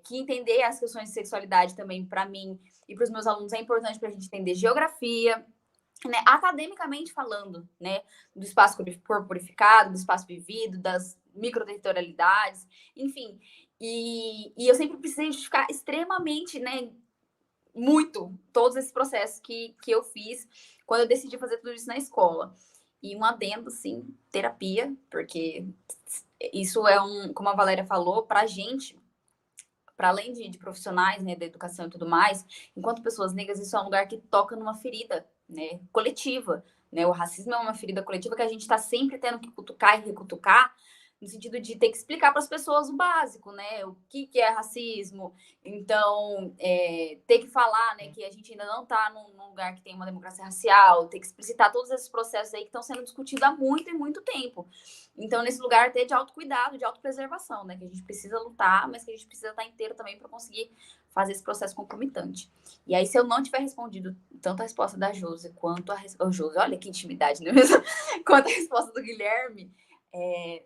que entender as questões de sexualidade também, para mim e para os meus alunos, é importante para a gente entender geografia, né, academicamente falando, né, do espaço corporificado, do espaço vivido, das microterritorialidades, enfim. E eu sempre precisei justificar extremamente, né, muito, todos esses processos que eu fiz quando eu decidi fazer tudo isso na escola. E um adendo, sim, terapia, porque isso é como a Valéria falou, pra gente, para além de profissionais, né, da educação e tudo mais, enquanto pessoas negras, isso é um lugar que toca numa ferida, né, coletiva, né? O racismo é uma ferida coletiva que a gente está sempre tendo que cutucar e recutucar, no sentido de ter que explicar para as pessoas o básico, né? O que é racismo. Então, ter que falar, né, que a gente ainda não está num lugar que tem uma democracia racial, ter que explicitar todos esses processos aí que estão sendo discutidos há muito e muito tempo. Então, nesse lugar até de autocuidado, de autopreservação, né? Que a gente precisa lutar, mas que a gente precisa estar inteiro também para conseguir fazer esse processo concomitante. E aí, se eu não tiver respondido tanto a resposta da Josi quanto a resposta... Josi, olha que intimidade, não é mesmo? Quanto a resposta do Guilherme,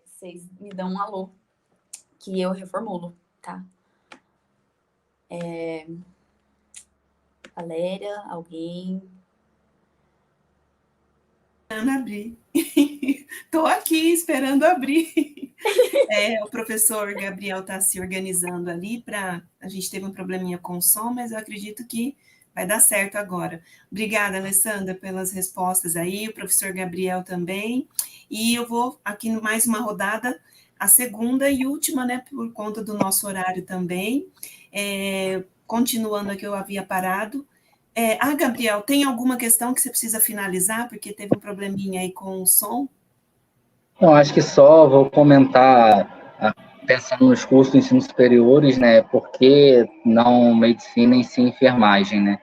vocês me dão um alô, que eu reformulo, tá? Valéria, alguém... Abrir. Estou aqui esperando abrir. O professor Gabriel está se organizando ali a gente teve um probleminha com o som, mas eu acredito que vai dar certo agora. Obrigada, Alessandra, pelas respostas aí, o professor Gabriel também. E eu vou aqui mais uma rodada, a segunda e última, né, por conta do nosso horário também. Continuando aqui, eu havia parado. Gabriel, tem alguma questão que você precisa finalizar, porque teve um probleminha aí com o som? Não, acho que só vou comentar, pensando nos cursos de ensino superiores, né, por que não medicina e sim enfermagem, né?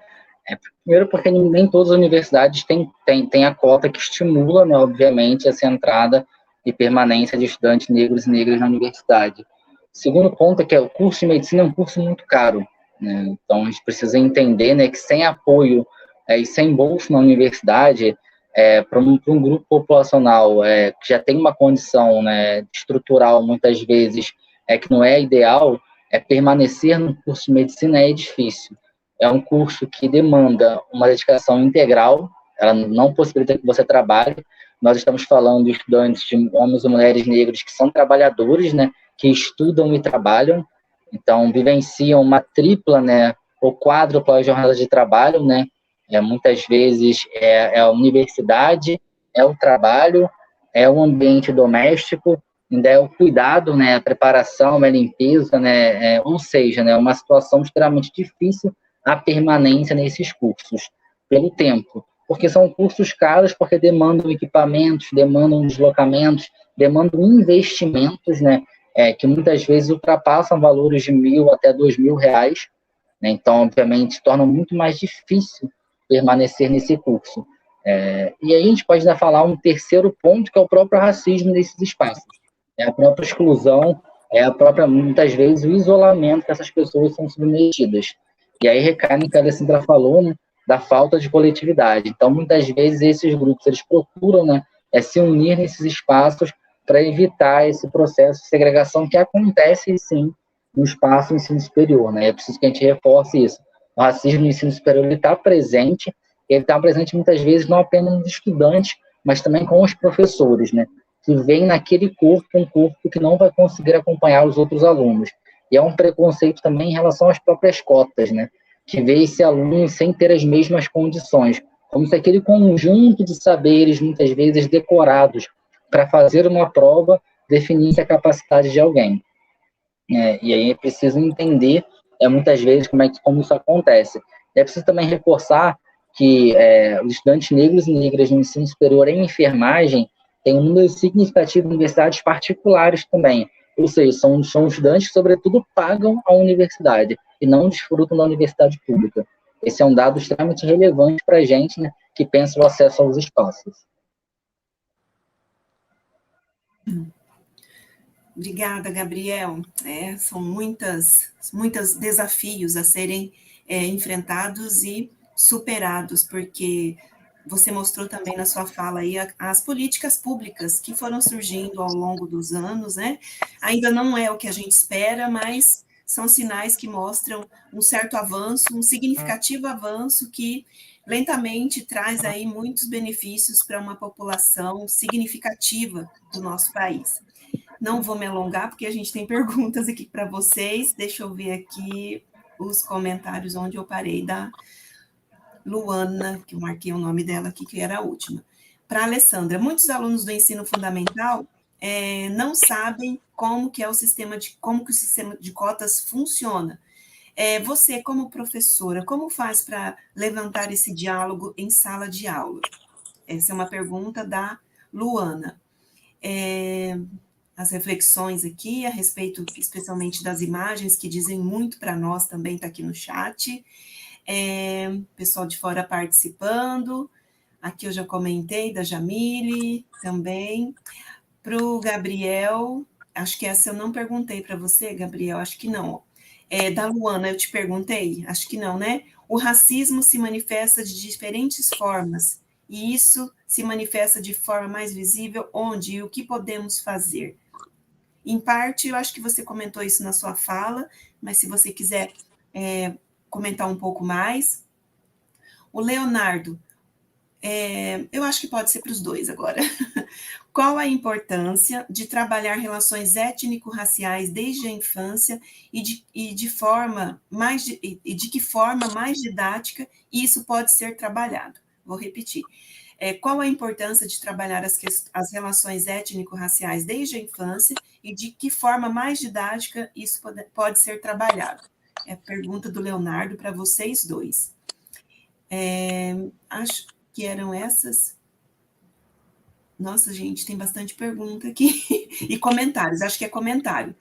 Primeiro porque nem todas as universidades têm a cota que estimula, né, obviamente, essa entrada e permanência de estudantes negros e negras na universidade. Segundo ponto é que o curso de medicina é um curso muito caro, né? Então a gente precisa entender, né, que sem apoio e sem bolsa na universidade, para um grupo populacional que já tem uma condição, né, estrutural, muitas vezes, que não é ideal, permanecer no curso de medicina é difícil. É um curso que demanda uma dedicação integral, ela não possibilita que você trabalhe. Nós estamos falando de estudantes, de homens e mulheres negros que são trabalhadores, né, que estudam e trabalham, então vivenciam uma tripla, né, ou quádrupla jornada de trabalho, né, muitas vezes a universidade, o trabalho, o ambiente doméstico, ainda é o cuidado, né, a preparação, a limpeza, né, ou seja, né, uma situação extremamente difícil a permanência nesses cursos, pelo tempo, porque são cursos caros, porque demandam equipamentos, demandam deslocamentos, demandam investimentos, né, que muitas vezes ultrapassam valores de R$1.000 até R$2.000, né, então, obviamente, torna muito mais difícil permanecer nesse curso. E aí a gente pode ainda falar um terceiro ponto, que é o próprio racismo nesses espaços, a própria exclusão, muitas vezes, o isolamento que essas pessoas são submetidas. E aí recai no que a Alessandra falou, né, da falta de coletividade. Então, muitas vezes, esses grupos, eles procuram, né, se unir nesses espaços para evitar esse processo de segregação que acontece, sim, no espaço do ensino superior, né? É preciso que a gente reforce isso. O racismo no ensino superior está presente, ele está presente muitas vezes não apenas nos estudantes, mas também com os professores, né, que veem naquele corpo um corpo que não vai conseguir acompanhar os outros alunos. E é um preconceito também em relação às próprias cotas, né, que vê esse aluno sem ter as mesmas condições, como se aquele conjunto de saberes, muitas vezes decorados, para fazer uma prova, definisse a capacidade de alguém. E aí é preciso entender, muitas vezes, como isso acontece. É preciso também reforçar que os estudantes negros e negras no ensino superior em enfermagem têm um número significativo de universidades particulares também, ou seja, são estudantes que, sobretudo, pagam a universidade e não desfrutam da universidade pública. Esse é um dado extremamente relevante para a gente, né, que pensa o acesso aos espaços. Obrigada, Gabriel. São muitos desafios a serem enfrentados e superados, porque você mostrou também na sua fala aí as políticas públicas que foram surgindo ao longo dos anos, né? Ainda não é o que a gente espera, mas são sinais que mostram um certo avanço, um significativo avanço que lentamente traz aí muitos benefícios para uma população significativa do nosso país. Não vou me alongar, porque a gente tem perguntas aqui para vocês. Deixa eu ver aqui os comentários onde eu parei da Luana, que eu marquei o nome dela aqui, que era a última. Para a Alessandra, muitos alunos do ensino fundamental não sabem como que é o sistema de cotas funciona. Você, como professora, como faz para levantar esse diálogo em sala de aula? Essa é uma pergunta da Luana. As reflexões aqui a respeito, especialmente das imagens, que dizem muito para nós, também está aqui no chat. Pessoal de fora participando. Aqui eu já comentei, da Jamile também. Para o Gabriel, acho que essa eu não perguntei para você, Gabriel, acho que não. Da Luana, eu te perguntei? Acho que não, né? O racismo se manifesta de diferentes formas, e isso se manifesta de forma mais visível onde e o que podemos fazer? Em parte, eu acho que você comentou isso na sua fala, mas se você quiser comentar um pouco mais. O Leonardo, eu acho que pode ser para os dois agora. Qual a importância de trabalhar relações étnico-raciais desde a infância e de que forma mais didática isso pode ser trabalhado? Vou repetir. Qual a importância de trabalhar as relações étnico-raciais desde a infância e de que forma mais didática isso pode ser trabalhado? É a pergunta do Leonardo para vocês dois. Acho que eram essas. Nossa, gente, tem bastante pergunta aqui. E comentários, acho que é comentário.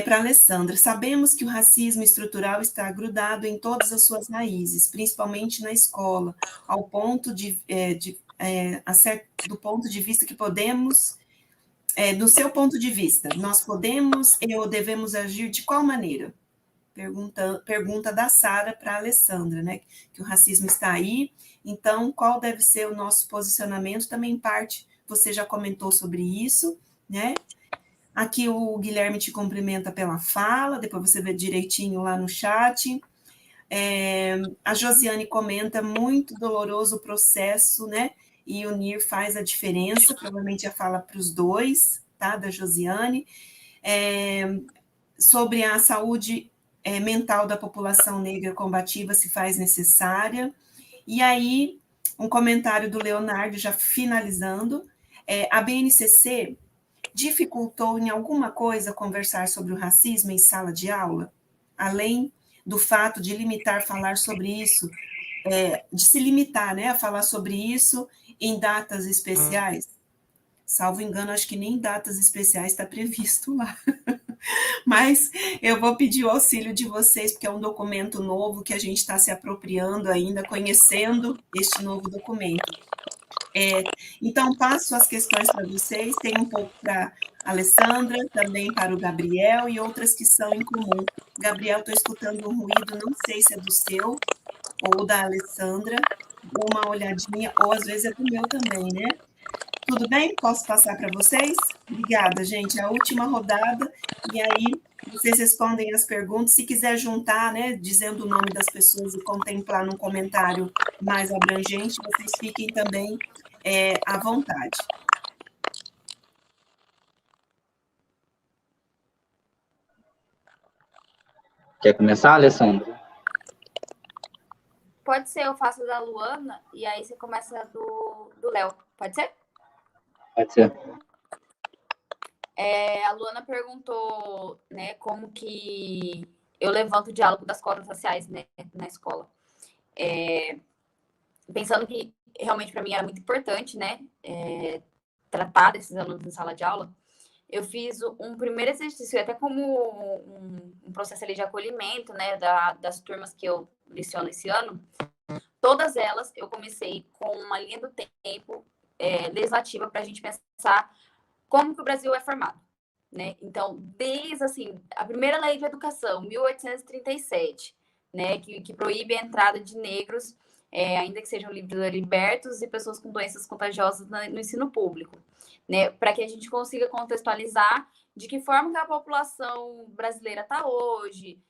Para a Alessandra, sabemos que o racismo estrutural está grudado em todas as suas raízes, principalmente na escola, ao ponto do ponto de vista que podemos, do seu ponto de vista, nós podemos ou devemos agir de qual maneira? Pergunta da Sara para a Alessandra, né? Que o racismo está aí, então qual deve ser o nosso posicionamento? Também em parte você já comentou sobre isso, né? Aqui o Guilherme te cumprimenta pela fala, depois você vê direitinho lá no chat. A Josiane comenta, muito doloroso o processo, né? E unir faz a diferença, provavelmente a fala para os dois, tá? Da Josiane. Sobre a saúde mental da população negra combativa se faz necessária. E aí, um comentário do Leonardo, já finalizando, a BNCC dificultou em alguma coisa conversar sobre o racismo em sala de aula? Além do fato de falar sobre isso, de se limitar, né, a falar sobre isso em datas especiais? Salvo engano, acho que nem datas especiais está previsto lá. Mas eu vou pedir o auxílio de vocês, porque é um documento novo que a gente está se apropriando ainda, conhecendo este novo documento. Então, passo as questões para vocês, tem um pouco para a Alessandra, também para o Gabriel, e outras que são em comum. Gabriel, estou escutando um ruído, não sei se é do seu ou da Alessandra, dou uma olhadinha, ou às vezes é do meu também, né? Tudo bem? Posso passar para vocês? Obrigada, gente. A última rodada, e aí vocês respondem as perguntas. Se quiser juntar, né, dizendo o nome das pessoas e contemplar num comentário mais abrangente, vocês fiquem também à vontade. Quer começar, Alessandra? Pode ser, eu faço da Luana e aí você começa do Léo. Pode ser? Pode ser. A Luana perguntou, né, como que eu levanto o diálogo das cotas raciais, né, na escola. Pensando que realmente para mim era muito importante, né, tratar desses alunos em sala de aula, eu fiz um primeiro exercício, até como um processo ali de acolhimento, né, das turmas que eu leciono esse ano. Todas elas eu comecei com uma linha do tempo legislativa para a gente pensar como que o Brasil é formado, né? Então, desde assim, a primeira lei de educação, 1837, né, que proíbe a entrada de negros ainda que sejam libertos, e pessoas com doenças contagiosas no ensino público, né? Para que a gente consiga contextualizar de que forma que a população brasileira está hoje,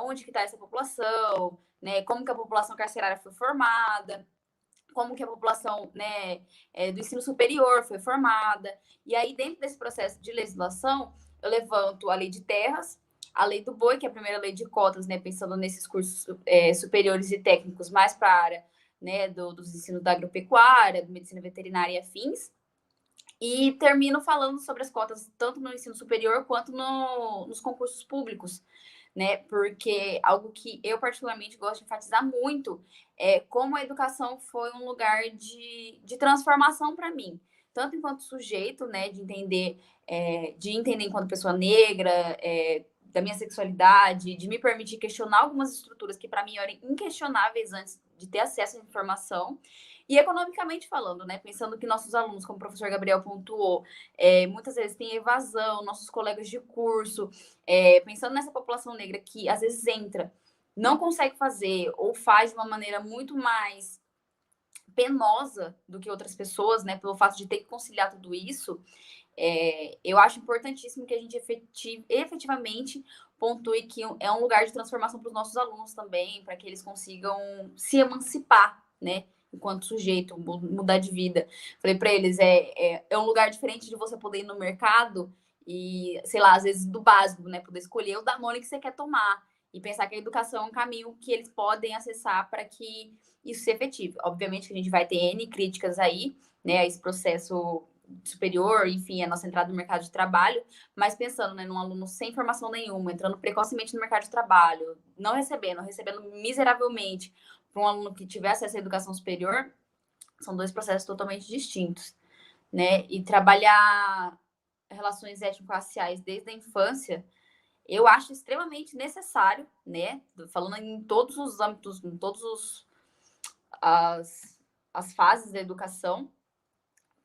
onde que está essa população, né? Como que a população carcerária foi formada, como que a população, né, do ensino superior foi formada. E aí, dentro desse processo de legislação, eu levanto a lei de terras, a lei do boi, que é a primeira lei de cotas, né, pensando nesses cursos superiores e técnicos mais para a área, né, dos ensinos da agropecuária, de medicina veterinária e afins. E termino falando sobre as cotas tanto no ensino superior quanto nos concursos públicos, né? Porque algo que eu particularmente gosto de enfatizar muito é como a educação foi um lugar de transformação para mim, tanto enquanto sujeito, né? De entender enquanto pessoa negra, da minha sexualidade, de me permitir questionar algumas estruturas que para mim eram inquestionáveis antes de ter acesso à informação. E economicamente falando, né? Pensando que nossos alunos, como o professor Gabriel pontuou, muitas vezes tem evasão, nossos colegas de curso, pensando nessa população negra que às vezes entra, não consegue fazer ou faz de uma maneira muito mais penosa do que outras pessoas, né? Pelo fato de ter que conciliar tudo isso, eu acho importantíssimo que a gente efetivamente pontue que é um lugar de transformação para os nossos alunos também, para que eles consigam se emancipar, né? Enquanto sujeito, mudar de vida. Falei para eles, é um lugar diferente de você poder ir no mercado e, sei lá, às vezes do básico, né? Poder escolher o Danone que você quer tomar e pensar que a educação é um caminho que eles podem acessar para que isso se efetive. Obviamente que a gente vai ter N críticas aí, né? A esse processo superior, enfim, a nossa entrada no mercado de trabalho, mas pensando, né, num aluno sem formação nenhuma, entrando precocemente no mercado de trabalho, não recebendo miseravelmente, para um aluno que tiver acesso à educação superior, são dois processos totalmente distintos, né? E trabalhar relações étnico-raciais desde a infância, eu acho extremamente necessário, né? Falando em todos os âmbitos, em todas as fases da educação,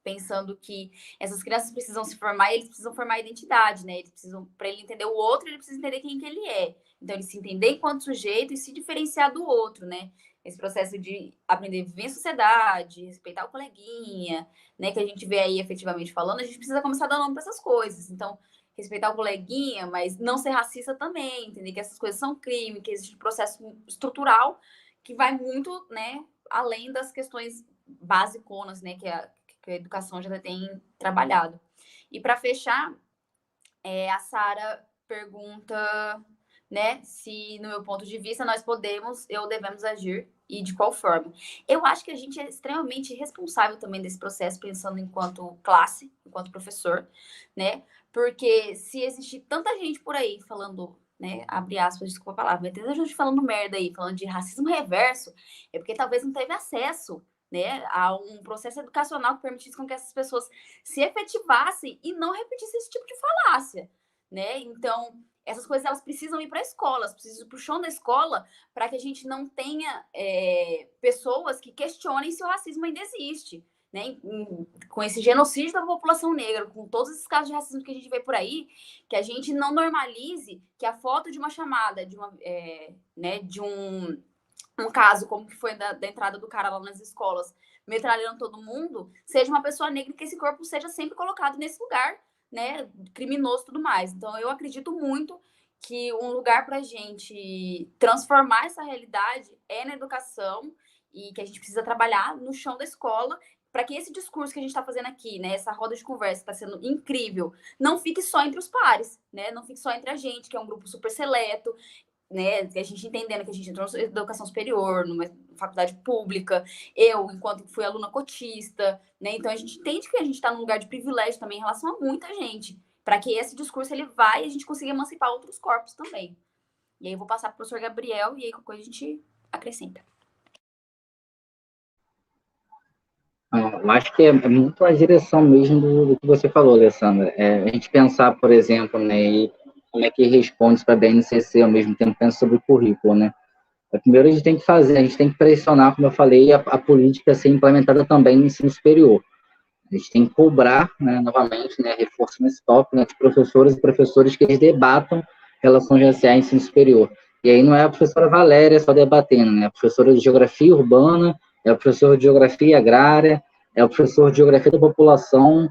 pensando que essas crianças precisam se formar e eles precisam formar identidade, né? Eles precisam, para ele entender o outro, ele precisa entender quem que ele é. Então, ele se entender enquanto sujeito e se diferenciar do outro, né? Esse processo de aprender a viver em sociedade, respeitar o coleguinha, né? Que a gente vê aí efetivamente falando, a gente precisa começar a dar nome para essas coisas. Então, respeitar o coleguinha, mas não ser racista também, entender que essas coisas são crime, que existe um processo estrutural que vai muito, né? Além das questões basiconas, né? Que a educação já tem trabalhado. E para fechar, a Sara pergunta, né, se, no meu ponto de vista, nós podemos ou devemos agir e de qual forma. Eu acho que a gente é extremamente responsável também desse processo, pensando enquanto classe, enquanto professor, né, porque se existir tanta gente por aí falando, né, abre aspas, desculpa a palavra, mas tem tanta gente falando merda aí, falando de racismo reverso, é porque talvez não teve acesso, né, a um processo educacional que permitisse com que essas pessoas se efetivassem e não repetissem esse tipo de falácia, né? Então, essas coisas elas precisam ir para a escola, elas precisam ir para o chão da escola para que a gente não tenha pessoas que questionem se o racismo ainda existe, né? Com esse genocídio da população negra, com todos esses casos de racismo que a gente vê por aí, que a gente não normalize que a foto de uma chamada, de um caso como que foi da entrada do cara lá nas escolas, metralhando todo mundo, seja uma pessoa negra, que esse corpo seja sempre colocado nesse lugar, né, criminoso e tudo mais. Então, eu acredito muito que um lugar para a gente transformar essa realidade é na educação e que a gente precisa trabalhar no chão da escola para que esse discurso que a gente está fazendo aqui, né, essa roda de conversa que está sendo incrível, não fique só entre os pares, né, não fique só entre a gente, que é um grupo super seleto, né, a gente entendendo que a gente entrou na educação superior, numa faculdade pública, eu, enquanto fui aluna cotista, né, então a gente entende que a gente está num lugar de privilégio também em relação a muita gente, para que esse discurso ele vai e a gente consiga emancipar outros corpos também. E aí eu vou passar para o professor Gabriel e aí qualquer coisa a gente acrescenta. Eu acho que é muito a direção mesmo do que você falou, Alessandra. A gente pensar, por exemplo, né, e como é que responde para a BNCC, ao mesmo tempo pensa sobre o currículo, né? Primeiro a gente tem que pressionar, como eu falei, a política ser implementada também no ensino superior. A gente tem que cobrar, né, novamente, né, reforço nesse tópico, né, de professores e professores que eles debatam relações raciais em ensino superior. E aí não é a professora Valéria só debatendo, né? É a professora de Geografia Urbana, é o professor de Geografia Agrária, é o professor de Geografia da População,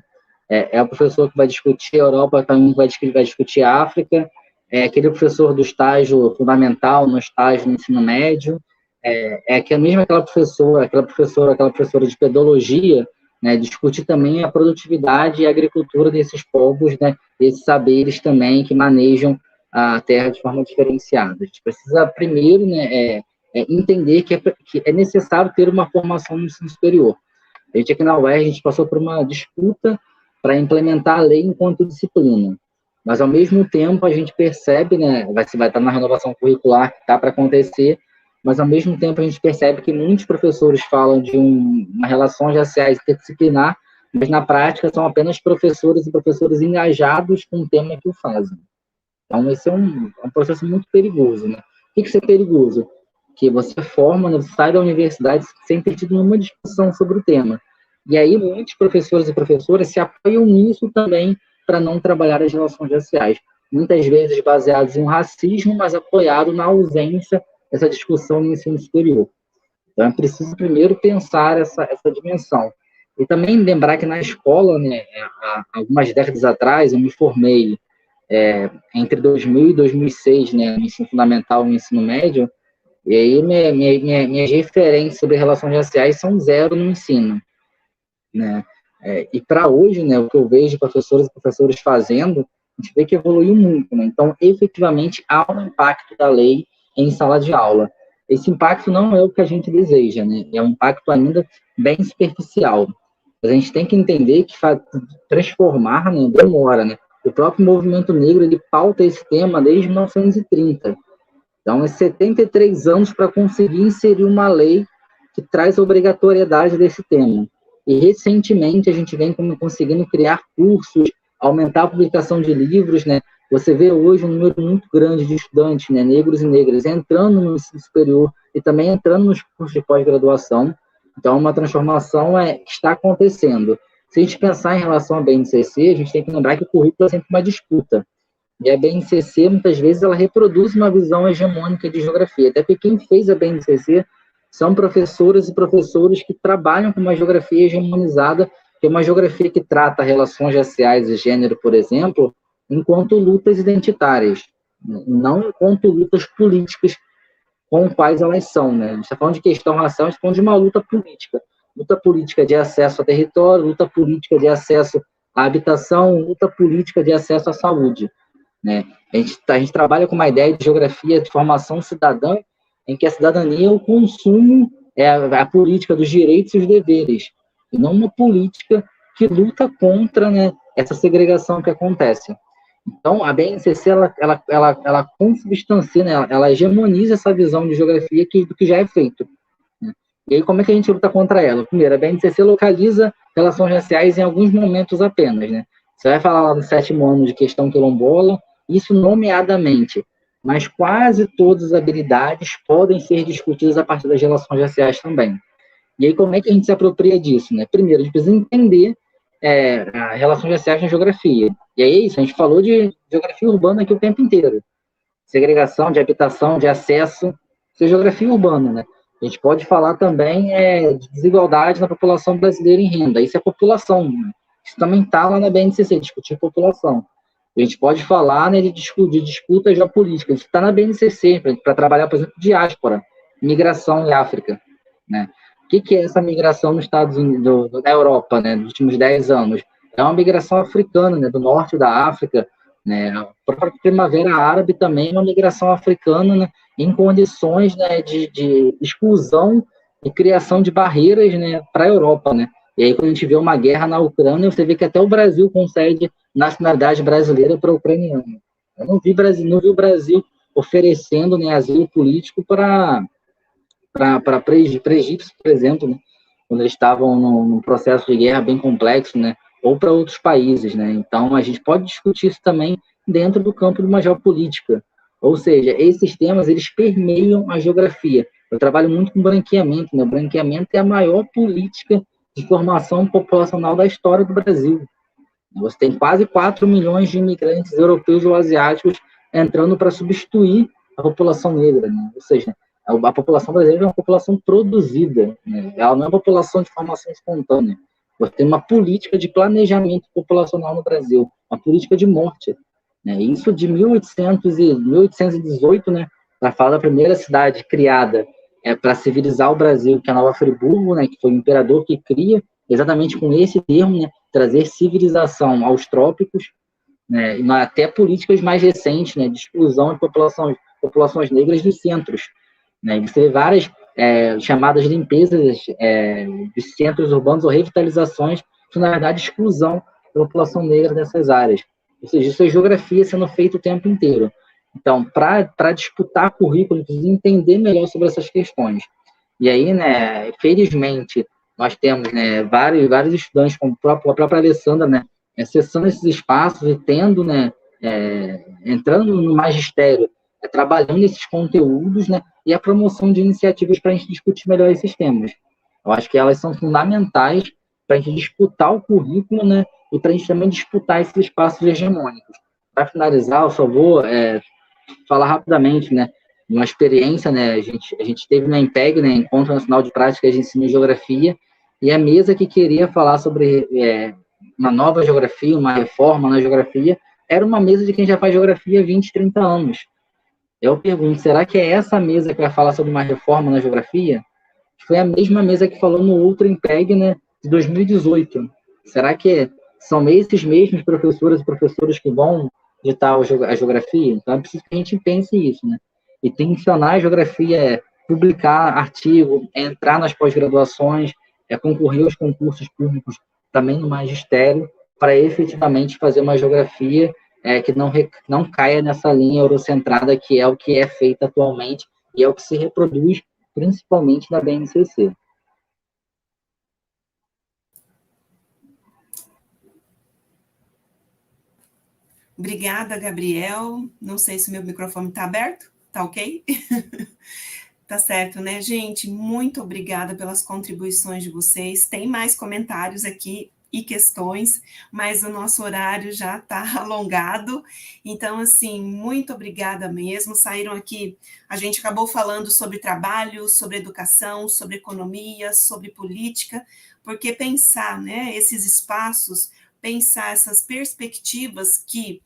é o professor que vai discutir a Europa, também vai discutir a África, é aquele professor do estágio fundamental, no estágio no ensino médio, aquela professora de pedologia, né, discutir também a produtividade e a agricultura desses povos, né, desses saberes também que manejam a terra de forma diferenciada. A gente precisa primeiro, né, entender que é necessário ter uma formação no ensino superior. A gente aqui na UERJ, a gente passou por uma disputa para implementar a lei enquanto disciplina, mas ao mesmo tempo a gente percebe, né, vai estar na renovação curricular que está para acontecer, mas ao mesmo tempo a gente percebe que muitos professores falam de uma relação raciais interdisciplinar, mas na prática são apenas professores e professores engajados com o tema que o fazem. Então esse é um processo muito perigoso, né? O que isso é perigoso? Que você forma, né, você sai da universidade sem ter tido nenhuma discussão sobre o tema. E aí muitos professores e professoras se apoiam nisso também para não trabalhar as relações raciais. Muitas vezes baseados em racismo, mas apoiado na ausência dessa discussão no ensino superior. Então é preciso primeiro pensar essa dimensão. E também lembrar que na escola, né, há algumas décadas atrás, eu me formei entre 2000 e 2006, né, no ensino fundamental e no ensino médio, e aí minhas referências sobre relações raciais são zero no ensino, né? E para hoje, né, o que eu vejo professores e professores fazendo, a gente vê que evoluiu muito, né? Então, efetivamente, há um impacto da lei em sala de aula. Esse impacto não é o que a gente deseja, né? É um impacto ainda bem superficial. A gente tem que entender que transformar, né, demora, né? O próprio movimento negro, ele pauta esse tema desde 1930. Então, é 73 anos para conseguir inserir uma lei que traz a obrigatoriedade desse tema. E, recentemente, a gente vem conseguindo criar cursos, aumentar a publicação de livros, né? Você vê hoje um número muito grande de estudantes, né, negros e negras, entrando no ensino superior e também entrando nos cursos de pós-graduação. Então, uma transformação que está acontecendo. Se a gente pensar em relação à BNCC, a gente tem que lembrar que o currículo é sempre uma disputa. E a BNCC, muitas vezes, ela reproduz uma visão hegemônica de geografia. Até porque quem fez a BNCC são professoras e professores que trabalham com uma geografia hegemonizada, que é uma geografia que trata relações raciais e gênero, por exemplo, enquanto lutas identitárias, não enquanto lutas políticas com quais elas são, né? A gente está falando de questão racial, a gente está falando de uma luta política de acesso a território, luta política de acesso à habitação, luta política de acesso à saúde, né? A gente trabalha com uma ideia de geografia de formação cidadã, em que a cidadania é o consumo, é a política dos direitos e os deveres, e não uma política que luta contra, né, essa segregação que acontece. Então, a BNCC, ela consubstancia, né, ela hegemoniza essa visão de geografia do que já é feito, né? E aí, como é que a gente luta contra ela? Primeiro, a BNCC localiza relações raciais em alguns momentos apenas, né? Você vai falar lá no 7º ano de questão quilombola, isso nomeadamente, mas quase todas as habilidades podem ser discutidas a partir das relações raciais também. E aí, como é que a gente se apropria disso, né? Primeiro, a gente precisa entender relações raciais na geografia. E aí é isso, a gente falou de geografia urbana aqui o tempo inteiro. Segregação, de habitação, de acesso, isso é geografia urbana, né? A gente pode falar também de desigualdade na população brasileira em renda, isso é população, né? Isso também está lá na BNCC, discutir população. A gente pode falar, né, de disputa geopolítica, isso está na BNCC, para trabalhar, por exemplo, diáspora, migração em África, né? O que é essa migração nos Estados Unidos, da Europa, né, nos últimos 10 anos? É uma migração africana, né, do norte da África, né? A própria Primavera Árabe também é uma migração africana, né, em condições, né, de exclusão e criação de barreiras, né, para a Europa, né? E aí, quando a gente vê uma guerra na Ucrânia, você vê que até o Brasil concede nacionalidade brasileira para o ucraniano. Eu não vi o Brasil oferecendo, né, asilo político para egípcios, por exemplo, né, quando eles estavam num processo de guerra bem complexo, né, ou para outros países, né? Então, a gente pode discutir isso também dentro do campo de uma geopolítica. Ou seja, esses temas, eles permeiam a geografia. Eu trabalho muito com branqueamento, né? O branqueamento é a maior política de formação populacional da história do Brasil. Você tem quase 4 milhões de imigrantes europeus ou asiáticos entrando para substituir da população negra, né? Ou seja, a população brasileira é uma população produzida, né? Ela não é uma população de formação espontânea. Você tem uma política de planejamento populacional no Brasil, uma política de morte, né? Isso de 1818, né, para falar da primeira cidade criada para civilizar o Brasil, que é a Nova Friburgo, né, que foi o imperador que cria, exatamente com esse termo, né, trazer civilização aos trópicos, né, e até políticas mais recentes, né, de exclusão de populações negras dos centros, né, e você vê várias chamadas limpezas de centros urbanos ou revitalizações, que na verdade exclusão da população negra dessas áreas. Ou seja, isso é geografia sendo feito o tempo inteiro. Então, para disputar currículo, precisa entender melhor sobre essas questões. E aí, né, felizmente, nós temos, né, vários estudantes, como a própria Alessandra, né, acessando esses espaços e tendo, né, entrando no magistério, trabalhando esses conteúdos, né, e a promoção de iniciativas para a gente discutir melhor esses temas. Eu acho que elas são fundamentais para a gente disputar o currículo, né, e para a gente também disputar esses espaços hegemônicos. Para finalizar, eu só vou falar rapidamente, né, uma experiência, né, a gente teve na IMPEG, né, Encontro Nacional de Práticas de Ensino e Geografia, e a mesa que queria falar sobre uma nova geografia, uma reforma na geografia, era uma mesa de quem já faz geografia há 20, 30 anos. Eu pergunto, será que é essa mesa que vai falar sobre uma reforma na geografia? Foi a mesma mesa que falou no outro IMPEG, né, de 2018. Será que são esses mesmos professoras e professores que vão ditar a geografia? Então, é preciso que a gente pense isso, né? E tensionar a geografia publicar artigo, entrar nas pós-graduações, concorrer aos concursos públicos também no magistério, para efetivamente fazer uma geografia que não caia nessa linha eurocentrada, que é o que é feito atualmente e é o que se reproduz principalmente na BNCC. Obrigada, Gabriel. Não sei se o meu microfone está aberto. Tá ok? Tá certo, né, gente? Muito obrigada pelas contribuições de vocês. Tem mais comentários aqui e questões, mas o nosso horário já está alongado. Então, assim, muito obrigada mesmo. Saíram aqui, a gente acabou falando sobre trabalho, sobre educação, sobre economia, sobre política, porque pensar, né, esses espaços, pensar essas perspectivas que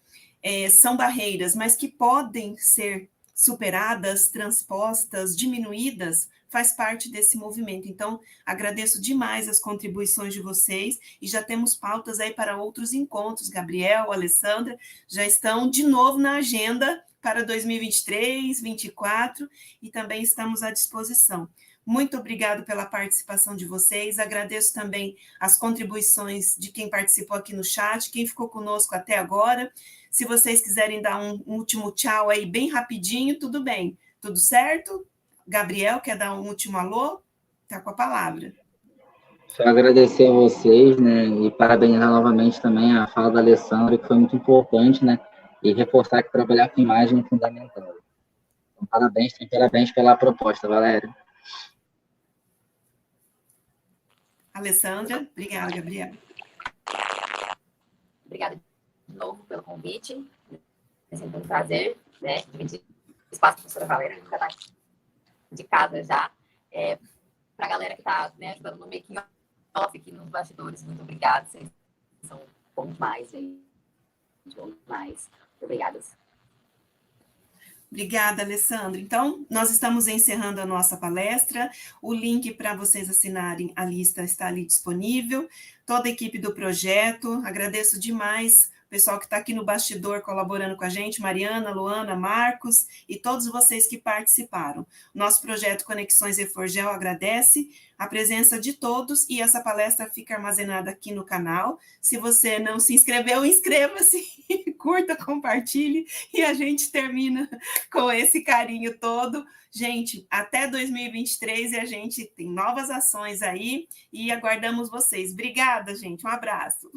são barreiras, mas que podem ser superadas, transpostas, diminuídas, faz parte desse movimento. Então, agradeço demais as contribuições de vocês e já temos pautas aí para outros encontros. Gabriel, Alessandra, já estão de novo na agenda para 2023, 2024 e também estamos à disposição. Muito obrigado pela participação de vocês, agradeço também as contribuições de quem participou aqui no chat, quem ficou conosco até agora. Se vocês quiserem dar um último tchau aí bem rapidinho, tudo bem. Tudo certo? Gabriel, quer dar um último alô? Está com a palavra. Só agradecer a vocês, né, e parabenizar novamente também a fala da Alessandra, que foi muito importante, né, e reforçar que trabalhar com imagem é fundamental. Então, parabéns pela proposta, Valéria. Alessandra, obrigada, Gabriel. Obrigada de novo pelo convite. É sempre um prazer, né, dividir espaço com a professora Valéria, que já está de casa já. Para a galera que está, né, ajudando no making off aqui nos bastidores, muito obrigada. Vocês são bons demais, gente. Bom demais. Obrigada. Obrigada, Alessandra. Então, nós estamos encerrando a nossa palestra. O link para vocês assinarem a lista está ali disponível. Toda a equipe do projeto, agradeço demais o pessoal que está aqui no bastidor colaborando com a gente, Mariana, Luana, Marcos e todos vocês que participaram. Nosso projeto Conexões Eforgel agradece a presença de todos e essa palestra fica armazenada aqui no canal. Se você não se inscreveu, inscreva-se, curta, compartilhe e a gente termina com esse carinho todo. Gente, até 2023 e a gente tem novas ações aí e aguardamos vocês. Obrigada, gente. Um abraço.